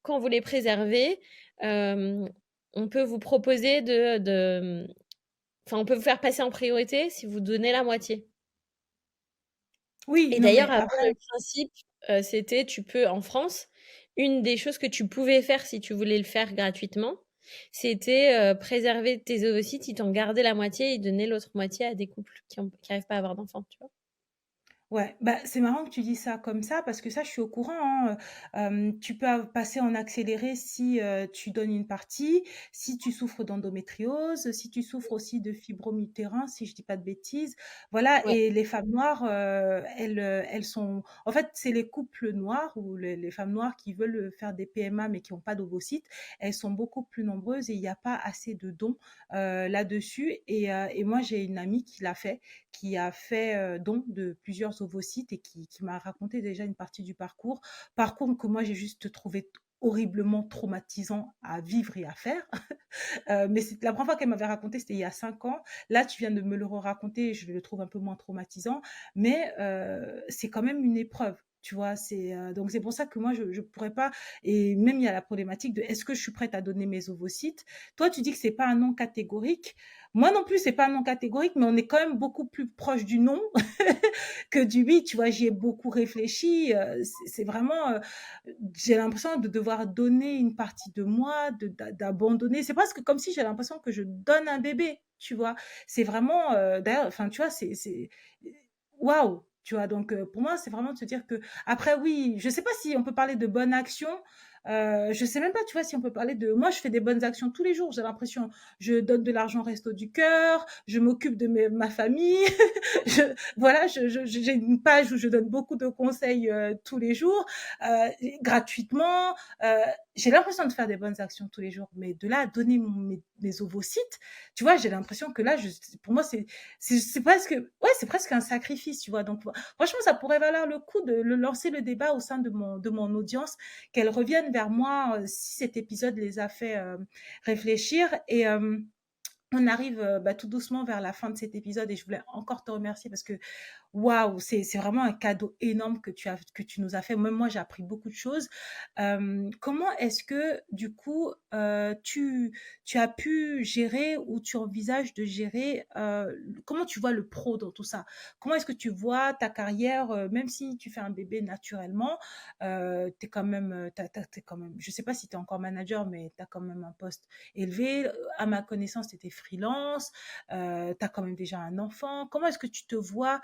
Quand vous les préservez, hem, on peut vous proposer enfin, on peut vous faire passer en priorité si vous donnez la moitié. Oui, Et non, d'ailleurs, mais avant, après, le principe, c'était tu peux en France, une des choses que tu pouvais faire si tu voulais le faire gratuitement, c'était, préserver tes ovocytes, ils t'en gardaient la moitié, ils donnaient l'autre moitié à des couples qui arrivent pas à avoir d'enfants, tu vois? Ouais, bah, c'est marrant que tu dis ça comme ça parce que ça, je suis au courant, hein, tu peux passer en accéléré si, tu donnes une partie, si tu souffres d'endométriose, si tu souffres aussi de fibrome utérin, si je dis pas de bêtises. Voilà Ouais, et les femmes noires, elles sont en fait, c'est les couples noirs ou les femmes noires qui veulent, faire des PMA mais qui ont pas d'ovocytes, elles sont beaucoup plus nombreuses et il y a pas assez de dons, là-dessus et moi, j'ai une amie qui a fait don de plusieurs ovocytes et qui m'a raconté déjà une partie du parcours. Parcours que moi j'ai juste trouvé horriblement traumatisant à vivre et à faire. Mais c'est la première fois qu'elle m'avait raconté, c'était il y a 5 ans. Là, tu viens de me le raconter, je le trouve un peu moins traumatisant, mais c'est quand même une épreuve. Tu vois, donc c'est pour ça que moi je pourrais pas. Et même il y a la problématique de est-ce que je suis prête à donner mes ovocytes. Toi, tu dis que c'est pas un non catégorique. Moi non plus, c'est pas un non catégorique, mais on est quand même beaucoup plus proche du non que du oui. Tu vois, j'y ai beaucoup réfléchi. C'est vraiment, j'ai l'impression de devoir donner une partie de moi, d'abandonner. C'est presque comme si j'ai l'impression que je donne un bébé, tu vois. C'est vraiment, d'ailleurs, enfin, tu vois, waouh, tu vois. Donc, pour moi, c'est vraiment de se dire que, après, oui, je sais pas si on peut parler de bonne action. Je sais même pas, tu vois, si on peut parler de. Moi, je fais des bonnes actions tous les jours. J'ai l'impression, je donne de l'argent au Resto du Cœur, je m'occupe de ma famille. je, voilà, j'ai une page où je donne beaucoup de conseils tous les jours, gratuitement. Euh, j'ai l'impression de faire des bonnes actions tous les jours, mais de là à donner mes ovocytes, tu vois, j'ai l'impression que là, pour moi, c'est presque, ouais, c'est presque un sacrifice, tu vois. Donc, franchement, ça pourrait valoir le coup de lancer le débat au sein de mon audience, qu'elles reviennent vers moi si cet épisode les a fait réfléchir. Et on arrive bah, tout doucement vers la fin de cet épisode et je voulais encore te remercier parce que waouh, c'est vraiment un cadeau énorme que tu nous as fait. Même moi, j'ai appris beaucoup de choses. Comment est-ce que, du coup, tu as pu gérer ou tu envisages de gérer, comment tu vois le pro dans tout ça? Comment est-ce que tu vois ta carrière, même si tu fais un bébé naturellement, t'es quand même, t'es quand même, je sais pas si tu es encore manager, mais tu as quand même un poste élevé. À ma connaissance, tu étais freelance, tu as quand même déjà un enfant. Comment est-ce que tu te vois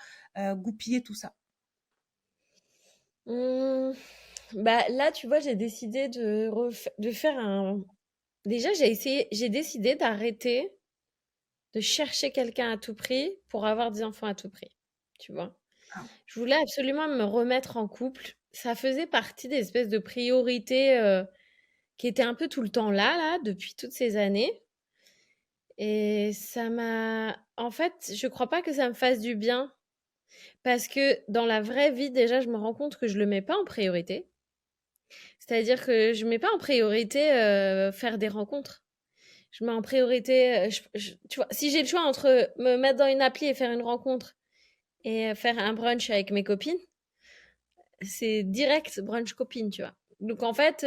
goupiller tout ça? Mmh, bah, là, tu vois, j'ai décidé de faire un déjà, j'ai décidé d'arrêter de chercher quelqu'un à tout prix pour avoir des enfants à tout prix, tu vois? Ah, Je voulais absolument me remettre en couple. Ça faisait partie des espèces de priorités, qui étaient un peu tout le temps là, depuis toutes ces années et ça m'a en fait, je crois pas que ça me fasse du bien parce que dans la vraie vie, déjà, je me rends compte que je le mets pas en priorité. C'est-à-dire que je mets pas en priorité, faire des rencontres. Je mets en priorité, tu vois, si j'ai le choix entre me mettre dans une appli et faire une rencontre et faire un brunch avec mes copines, c'est direct brunch copine, tu vois. Donc en fait,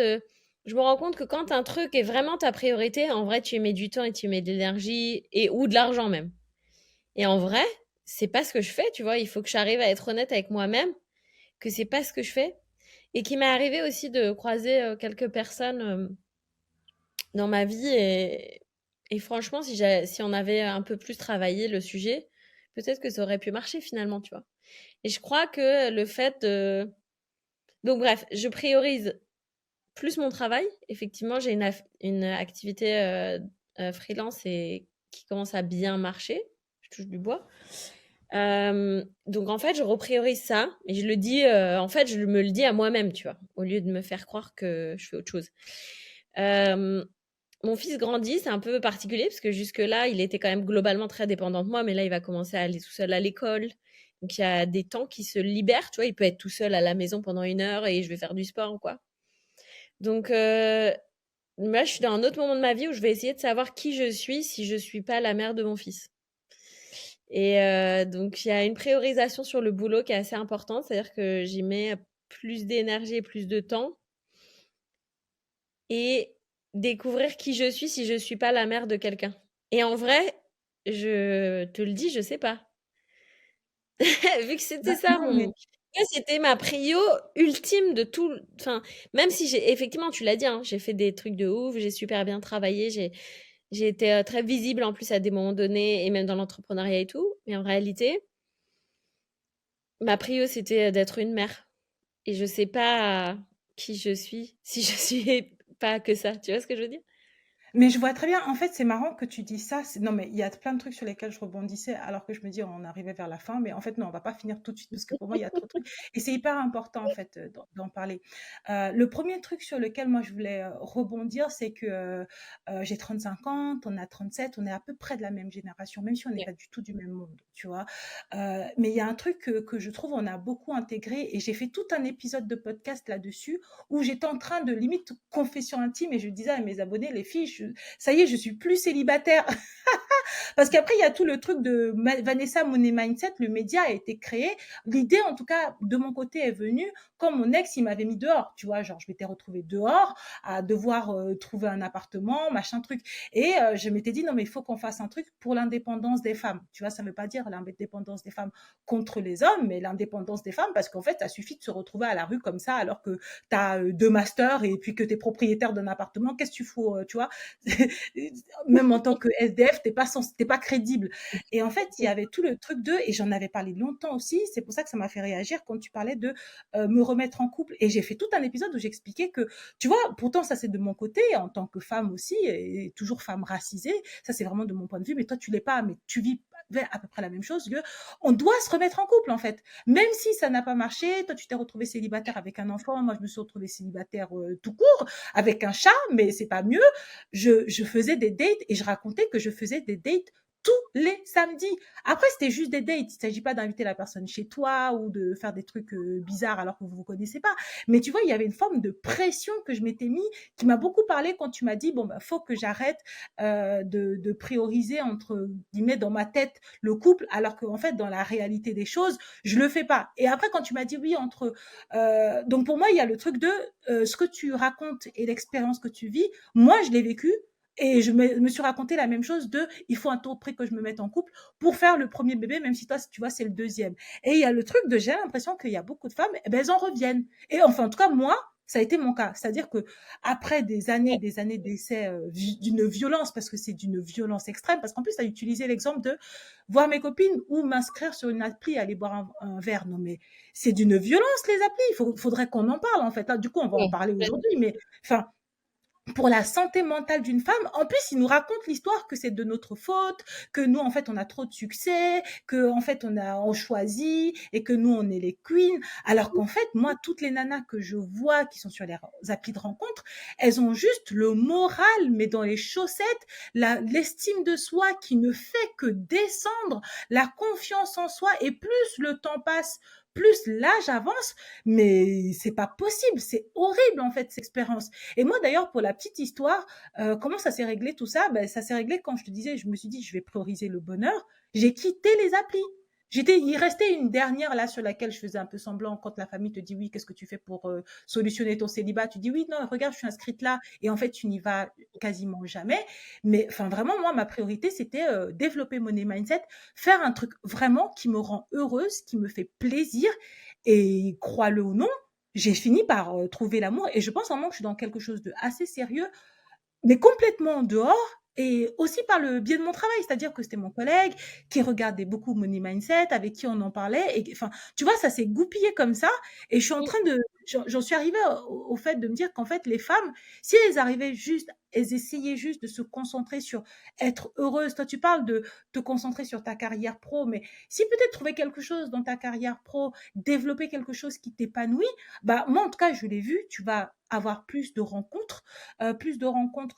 je me rends compte que quand un truc est vraiment ta priorité, en vrai, tu y mets du temps et tu y mets de l'énergie et ou de l'argent même. Et en vrai, c'est pas ce que je fais, tu vois. Il faut que j'arrive à être honnête avec moi-même, que c'est pas ce que je fais. Et qu'il m'est arrivé aussi de croiser quelques personnes dans ma vie et franchement, si on avait un peu plus travaillé le sujet, peut-être que ça aurait pu marcher finalement, tu vois. Et je crois que le fait de... Donc bref, je priorise plus mon travail. Effectivement, j'ai une activité freelance et qui commence à bien marcher. Je touche du bois. Donc en fait, je repriorise ça et je le dis, en fait, je me le dis à moi-même, tu vois, au lieu de me faire croire que je fais autre chose. Euh, Mon fils grandit, c'est un peu particulier parce que jusque-là, il était quand même globalement très dépendant de moi, mais là, il va commencer à aller tout seul à l'école. Donc il y a des temps qui se libèrent, tu vois, il peut être tout seul à la maison pendant 1 heure et je vais faire du sport ou quoi. Donc là, je suis dans un autre moment de ma vie où je vais essayer de savoir qui je suis si je suis pas la mère de mon fils. Et donc, il y a une priorisation sur le boulot qui est assez importante, c'est-à-dire que j'y mets plus d'énergie et plus de temps. Et découvrir qui je suis si je suis pas la mère de quelqu'un. Et en vrai, je te le dis, je sais pas. Vu que c'était bah, ça non, mais c'était ma prio ultime de tout, enfin, même si j'ai effectivement, tu l'as dit, hein, j'ai fait des trucs de ouf, j'ai super bien travaillé, j'ai été très visible en plus à des moments donnés et même dans l'entrepreneuriat et tout. Mais en réalité, Ma prio, c'était, d'être une mère et je sais pas qui je suis si je suis pas que ça. Tu vois ce que je veux dire? Mais je vois très bien. En fait, c'est marrant que tu dis ça. Non, mais il y a plein de trucs sur lesquels je rebondissais, alors que je me dis, on arrivait vers la fin. Mais en fait, non, on va pas finir tout de suite parce que pour moi, il y a trop de trucs. Et c'est hyper important, en fait, d'en parler. Le premier truc sur lequel moi, je voulais rebondir, c'est que j'ai 35 ans, on a 37, on est à peu près de la même génération, même si on n'est Ouais. pas du tout du même monde, tu vois. Mais il y a un truc que je trouve on a beaucoup intégré et j'ai fait tout un épisode de podcast là-dessus où j'étais en train de limite confession intime et je disais à mes abonnés, les filles, ça y est, je suis plus célibataire. Parce qu'après, il y a tout le truc de Vanessa Money Mindset, le média a été créé. L'idée, en tout cas, de mon côté, est venue quand mon ex, il m'avait mis dehors. Tu vois, genre, je m'étais retrouvée dehors à devoir trouver un appartement, machin truc. Et je m'étais dit, non, mais il faut qu'on fasse un truc pour l'indépendance des femmes. Tu vois, ça ne veut pas dire l'indépendance des femmes contre les hommes, mais l'indépendance des femmes, parce qu'en fait, ça suffit de se retrouver à la rue comme ça, alors que tu as deux masters et puis que tu es propriétaire d'un appartement. Qu'est-ce que tu fous, tu vois? Même en tant que SDF, t'es pas crédible. Et en fait, il y avait tout le truc de, et j'en avais parlé longtemps aussi, c'est pour ça que ça m'a fait réagir quand tu parlais de me remettre en couple. Et j'ai fait tout un épisode où j'expliquais que, tu vois, pourtant ça c'est de mon côté, en tant que femme aussi, et toujours femme racisée, ça c'est vraiment de mon point de vue, mais toi tu l'es pas, mais tu vis à peu près la même chose que on doit se remettre en couple en fait, même si ça n'a pas marché. Toi tu t'es retrouvé célibataire avec un enfant, moi je me suis retrouvée célibataire tout court avec un chat, mais c'est pas mieux. Je faisais des dates et je racontais que je faisais des dates tous les samedis. Après, c'était juste des dates. Il ne s'agit pas d'inviter la personne chez toi ou de faire des trucs bizarres alors que vous ne vous connaissez pas. Mais tu vois, il y avait une forme de pression que je m'étais mis qui m'a beaucoup parlé quand tu m'as dit, bon, bah, faut que j'arrête de prioriser, entre guillemets, dans ma tête, le couple, alors qu'en fait, dans la réalité des choses, je le fais pas. Et après, quand tu m'as dit oui, donc pour moi, il y a le truc de ce que tu racontes et l'expérience que tu vis, moi, je l'ai vécu et je me suis raconté la même chose de il faut un taux près que je me mette en couple pour faire le premier bébé, même si toi, tu vois, c'est le deuxième. Et il y a le truc de j'ai l'impression qu'il y a beaucoup de femmes, eh ben, elles en reviennent. Et enfin, en tout cas, moi, ça a été mon cas. C'est-à-dire que après des années d'essais d'une violence, parce que c'est d'une violence extrême, parce qu'en plus, tu as utilisé l'exemple de voir mes copines ou m'inscrire sur une appli, aller boire un verre. Non, mais c'est d'une violence, les applis. Faudrait qu'on en parle, en fait. Là, du coup, on va en Ouais, parler complètement. aujourd'hui, mais enfin, pour la santé mentale d'une femme. En plus, il nous raconte l'histoire que c'est de notre faute, que nous, en fait, on a trop de succès, que, en fait, on choisit et que nous, on est les queens. Alors qu'en fait, moi, toutes les nanas que je vois qui sont sur les applis de rencontre, elles ont juste le moral, mais dans les chaussettes, l'estime de soi qui ne fait que descendre, la confiance en soi et plus le temps passe, plus l'âge avance, mais c'est pas possible, c'est horrible en fait cette expérience. Et moi, d'ailleurs, pour la petite histoire, comment ça s'est réglé tout ça? Ben, ça s'est réglé quand je te disais, je me suis dit, je vais prioriser le bonheur. J'ai quitté les applis. Il restait une dernière là sur laquelle je faisais un peu semblant quand la famille te dit oui, qu'est-ce que tu fais pour solutionner ton célibat? Tu dis oui, non, regarde, je suis inscrite là. Et en fait, tu n'y vas quasiment jamais. Mais enfin, vraiment, moi, ma priorité, c'était développer mon mindset, faire un truc vraiment qui me rend heureuse, qui me fait plaisir. Et crois-le ou non, j'ai fini par trouver l'amour et je pense vraiment que je suis dans quelque chose de assez sérieux, mais complètement en dehors et aussi par le biais de mon travail. C'est-à-dire que c'était mon collègue qui regardait beaucoup Money Mindset, avec qui on en parlait. Et enfin, tu vois, ça s'est goupillé comme ça. Et je suis en Mmh. train de, j'en suis arrivée au fait de me dire qu'en fait, les femmes, si elles arrivaient juste, elles essayaient juste de se concentrer sur être heureuses. Toi, tu parles de te concentrer sur ta carrière pro, mais si peut-être trouver quelque chose dans ta carrière pro, développer quelque chose qui t'épanouit, bah, moi, en tout cas, je l'ai vu, tu vas avoir plus de rencontres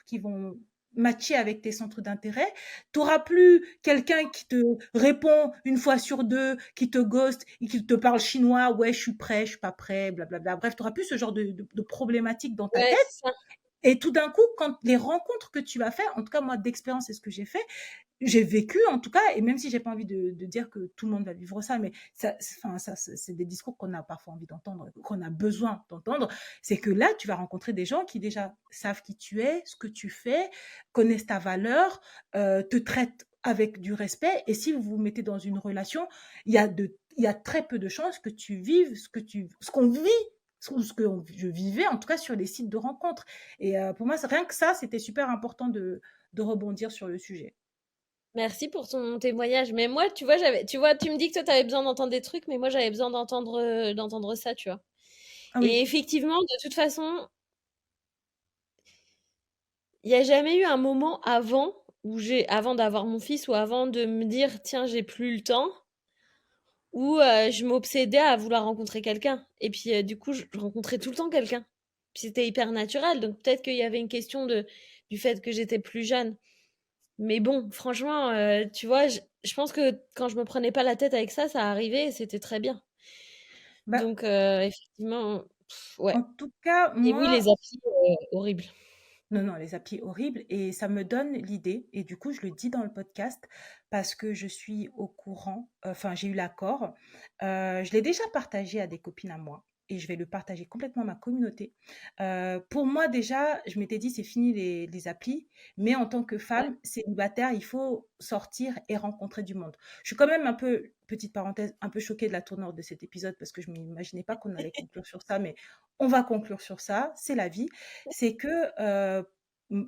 qui vont matcher avec tes centres d'intérêt. Tu n'auras plus quelqu'un qui te répond une fois sur deux, qui te ghost et qui te parle chinois, ouais, je suis prêt, je suis pas prêt, blablabla. Bref, tu n'auras plus ce genre de problématique dans ta Ouais, tête. c'est ça. Et tout d'un coup, quand les rencontres que tu vas faire, en tout cas moi d'expérience, c'est ce que j'ai vécu en tout cas, et même si j'ai pas envie de dire que tout le monde va vivre ça, mais c'est des discours qu'on a parfois envie d'entendre, qu'on a besoin d'entendre, c'est que là, tu vas rencontrer des gens qui déjà savent qui tu es, ce que tu fais, connaissent ta valeur, te traitent avec du respect, et si vous vous mettez dans une relation, il y a très peu de chances que tu vives ce qu'on vit, ce que je vivais en tout cas sur les sites de rencontres. Et pour moi, rien que ça, c'était super important de rebondir sur le sujet. Merci pour ton témoignage. Mais moi, tu vois, tu me dis que toi, tu avais besoin d'entendre des trucs, mais moi, j'avais besoin d'entendre ça, tu vois. Ah Et oui. effectivement, de toute façon, il n'y a jamais eu un moment avant d'avoir mon fils ou avant de me dire, tiens, j'ai plus le temps, où je m'obsédais à vouloir rencontrer quelqu'un. Et puis, du coup, je rencontrais tout le temps quelqu'un. Puis c'était hyper naturel. Donc peut-être qu'il y avait une question du fait que j'étais plus jeune. Mais bon, franchement, tu vois, je pense que quand je me prenais pas la tête avec ça, ça arrivait et c'était très bien. Bah, Donc, effectivement, ouais. en tout cas, Et oui, moi, les applis, horribles. non, non, les applis horribles et ça me donne l'idée et du coup, je le dis dans le podcast parce que je suis au courant, enfin, j'ai eu l'accord. Je l'ai déjà partagé à des copines à moi et je vais le partager complètement à ma communauté. Pour moi, déjà, je m'étais dit: «C'est fini les applis», mais en tant que Ouais. femme célibataire, il faut sortir et rencontrer du monde. Je suis quand même un peu, petite parenthèse, un peu choquée de la tournure de cet épisode parce que je m'imaginais pas qu'on allait conclure sur ça, mais on va conclure sur ça, c'est la vie. C'est que,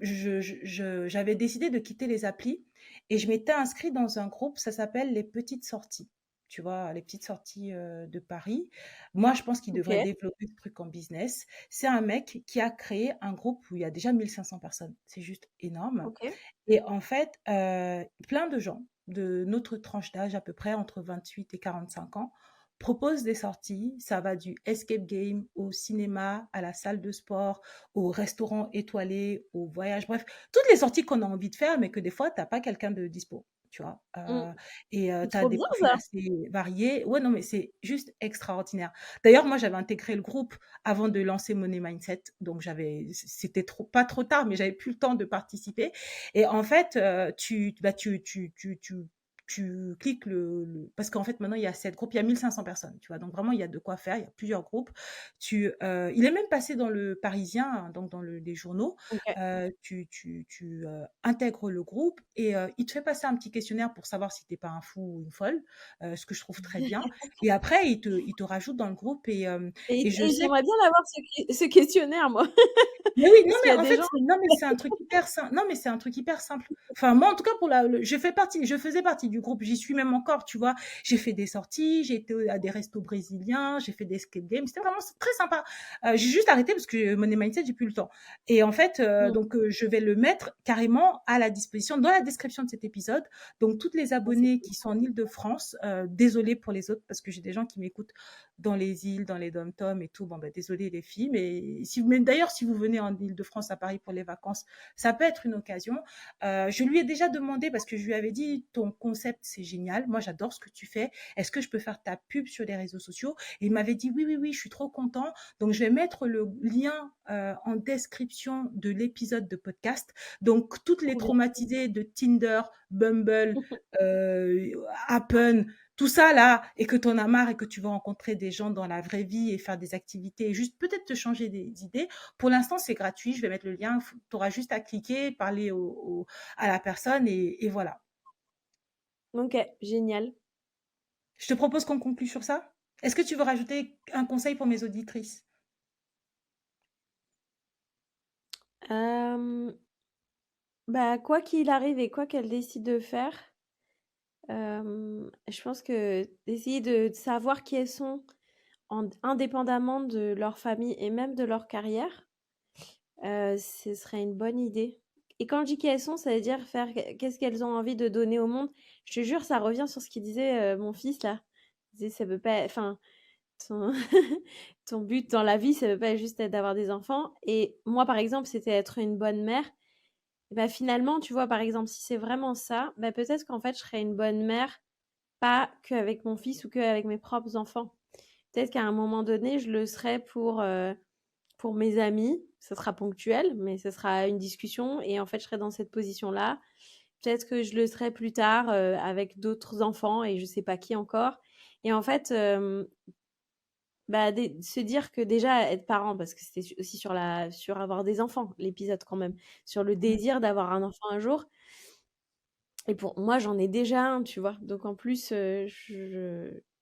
j'avais décidé de quitter les applis et je m'étais inscrite dans un groupe, ça s'appelle les petites sorties. Tu vois, les petites sorties de Paris. Moi, je pense qu'il devrait OK, développer ce truc en business. C'est un mec qui a créé un groupe où il y a déjà 1500 personnes. C'est juste énorme. OK. Et en fait, plein de gens de notre tranche d'âge, à peu près entre 28 et 45 ans, proposent des sorties. Ça va du escape game au cinéma, à la salle de sport, au restaurant étoilé, au voyage, bref, toutes les sorties qu'on a envie de faire, mais que des fois, tu as pas quelqu'un de dispo, tu vois. Mmh. Et tu as Trop des bien profils ça! assez variés. Ouais, non, mais c'est juste extraordinaire. D'ailleurs, moi, j'avais intégré le groupe avant de lancer Money Mindset, donc c'était pas trop tard, mais j'avais plus le temps de participer. Et en fait, tu cliques parce qu'en fait, maintenant, il y a 7 groupes, il y a 1500 personnes, tu vois. Donc, vraiment, il y a de quoi faire, il y a plusieurs groupes. Il est même passé dans le Parisien, hein, donc dans les journaux. OK. Tu intègres le groupe et il te fait passer un petit questionnaire pour savoir si tu n'es pas un fou ou une folle, ce que je trouve très bien. Et après, il te rajoute dans le groupe et je Et sais. j'aimerais bien avoir ce questionnaire, moi. Mais oui, non, Parce qu'il y mais a en des fait, gens non, mais c'est un truc hyper simple. Non, mais c'est un truc hyper simple. Enfin, moi, en tout cas, je faisais partie du groupe. J'y suis même encore, tu vois. J'ai fait des sorties, j'ai été à des restos brésiliens, j'ai fait des escape games. C'était vraiment très sympa. J'ai juste arrêté parce que Money Mindset, j'ai plus le temps. Et en fait, mmh, donc, je vais le mettre carrément à la disposition dans la description de cet épisode. Donc, toutes les ça c'est abonnés qui sont en Île-de-France, désolé pour les autres parce que j'ai des gens qui m'écoutent dans les îles, dans les dom-toms et tout. Bon, ben, désolé les filles, mais d'ailleurs, si vous venez en Île-de-France à Paris pour les vacances, ça peut être une occasion. Je lui ai déjà demandé parce que je lui avais dit ton concept c'est génial, moi j'adore ce que tu fais. Est-ce que je peux faire ta pub sur les réseaux sociaux? Et il m'avait dit oui, oui, oui, je suis trop content. Donc je vais mettre le lien en description de l'épisode de podcast. Donc toutes les trop bien. traumatisées de Tinder, Bumble, Happen, tout ça là, et que tu en as marre et que tu veux rencontrer des gens dans la vraie vie et faire des activités et juste peut-être te changer des idées, pour l'instant c'est gratuit, je vais mettre le lien, tu auras juste à cliquer, parler à la personne et voilà. OK, génial. Je te propose qu'on conclue sur ça. Est-ce que tu veux rajouter un conseil pour mes auditrices? Hem, Bah, quoi qu'il arrive et quoi qu'elles décident de faire, je pense que d'essayer de savoir qui elles sont indépendamment de leur famille et même de leur carrière, ce serait une bonne idée. Et quand je dis qui elles sont, ça veut dire faire qu'est-ce qu'elles ont envie de donner au monde. Je te jure, ça revient sur ce qu'il disait, mon fils là. Il disait: «Ça veut pas enfin, ton ton but dans la vie, ça veut pas juste être d'avoir des enfants». Et moi, par exemple, c'était être une bonne mère. Et bah, finalement, tu vois, par exemple, si c'est vraiment ça, bah, peut-être qu'en fait, je serais une bonne mère, pas qu'avec mon fils ou qu'avec mes propres enfants. Peut-être qu'à un moment donné, je le serai pour mes amis. Ce sera ponctuel, mais ce sera une discussion et en fait, je serai dans cette position-là. Peut-être que je le serai plus tard, avec d'autres enfants et je sais pas qui encore. Et en fait, bah, se dire que déjà être parent, parce que c'était aussi sur avoir des enfants, l'épisode quand même, sur le Mm. désir d'avoir un enfant un jour. Et pour moi, j'en ai déjà un, tu vois. Donc en plus,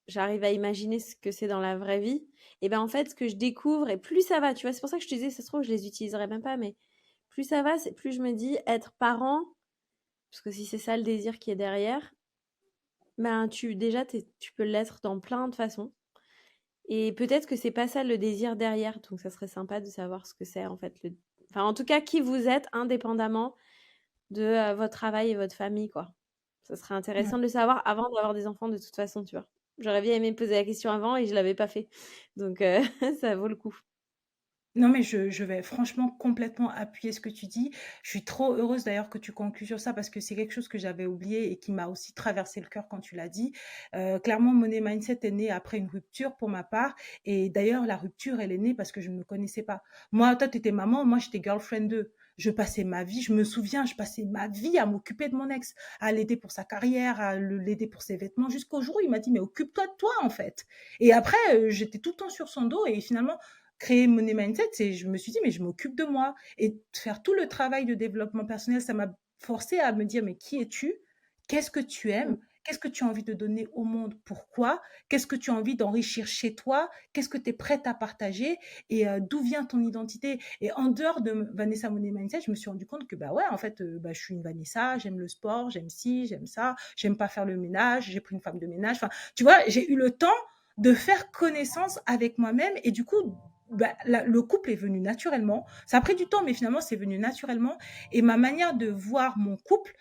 j'arrive à imaginer ce que c'est dans la vraie vie. Et ben en fait, ce que je découvre, et plus ça va, tu vois, c'est pour ça que je te disais, ça se trouve, je les utiliserai même pas, mais plus ça va, c'est plus je me dis, être parent, Parce que si c'est ça le désir qui est derrière, ben tu peux l'être dans plein de façons. Et peut-être que c'est pas ça le désir derrière, donc ça serait sympa de savoir ce que c'est en fait enfin en tout cas qui vous êtes indépendamment de votre travail et votre famille quoi. Ça serait Ouais. intéressant de le savoir avant d'avoir des enfants de toute façon, tu vois. J'aurais bien aimé me poser la question avant et je l'avais pas fait. Donc ça vaut le coup. Non, mais je vais franchement complètement appuyer ce que tu dis. Je suis trop heureuse d'ailleurs que tu conclues sur ça parce que c'est quelque chose que j'avais oublié et qui m'a aussi traversé le cœur quand tu l'as dit. Clairement, Money Mindset est né après une rupture pour ma part. Et d'ailleurs, la rupture, elle est née parce que je ne me connaissais pas. Moi, toi, tu étais maman, moi, j'étais girlfriend 2. Je passais ma vie, je me souviens, je passais ma vie à m'occuper de mon ex, à l'aider pour sa carrière, l'aider pour ses vêtements, jusqu'au jour où il m'a dit, mais occupe-toi de toi, en fait. Et après, j'étais tout le temps sur son dos et finalement, créer Money Mindset, c'est je me suis dit, mais je m'occupe de moi. Et faire tout le travail de développement personnel, ça m'a forcé à me dire, mais qui es-tu? Qu'est-ce que tu Mmh. aimes? Qu'est-ce que tu as envie de donner au monde? Pourquoi? Qu'est-ce que tu as envie d'enrichir chez toi? Qu'est-ce que tu es prête à partager? Et d'où vient ton identité? Et en dehors de Vanessa Money Mindset, je me suis rendu compte que, bah ouais, en fait, bah, je suis une Vanessa, j'aime le sport, j'aime ci, j'aime ça, j'aime pas faire le ménage, j'ai pris une femme de ménage. Enfin, tu vois, j'ai eu le temps de faire connaissance avec moi-même et du coup bah, le couple est venu naturellement. Ça a pris du temps, mais finalement, c'est venu naturellement. Et ma manière de voir mon couple,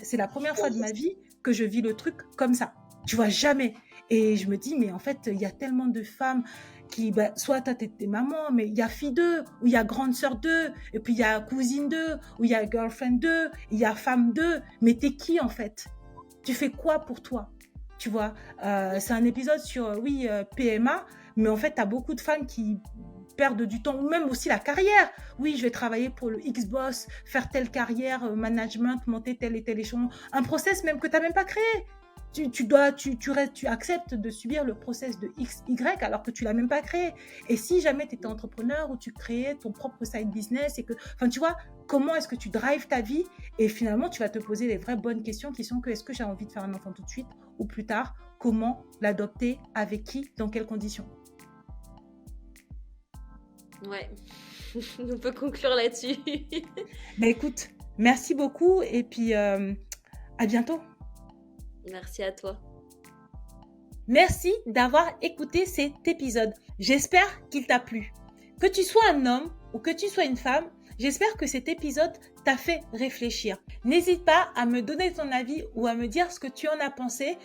c'est la première fois de ma vie que je vis le truc comme ça. Tu vois, jamais. Et je me dis, mais en fait, il y a tellement de femmes qui, bah, soit toi, t'es maman, mais il y a fille 2, ou il y a grande sœur 2, et puis il y a cousine 2, ou il y a girlfriend 2, il y a femme 2. Mais t'es qui, en fait? Tu fais quoi pour toi? Tu vois, c'est un épisode sur, oui, PMA, mais en fait, tu as beaucoup de femmes qui perdent du temps, ou même aussi la carrière. Oui, je vais travailler pour le X-Boss, faire telle carrière, management, monter tel et tel échelon. Un process même que tu n'as même pas créé. Tu acceptes de subir le process de X, Y alors que tu l'as même pas créé. Et si jamais tu étais entrepreneur ou tu créais ton propre side business et que, enfin, tu vois, comment est-ce que tu drives ta vie et finalement, tu vas te poser les vraies bonnes questions qui sont que est-ce que j'ai envie de faire un enfant tout de suite ou plus tard? Comment l'adopter? Avec qui? Dans quelles conditions? Ouais. On peut conclure là-dessus. Bah écoute, merci beaucoup et puis à bientôt. Merci à toi. Merci d'avoir écouté cet épisode. J'espère qu'il t'a plu. Que tu sois un homme ou que tu sois une femme, j'espère que cet épisode t'a fait réfléchir. N'hésite pas à me donner ton avis ou à me dire ce que tu en as pensé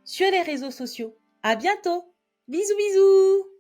sur les réseaux sociaux. À bientôt. Bisous bisous.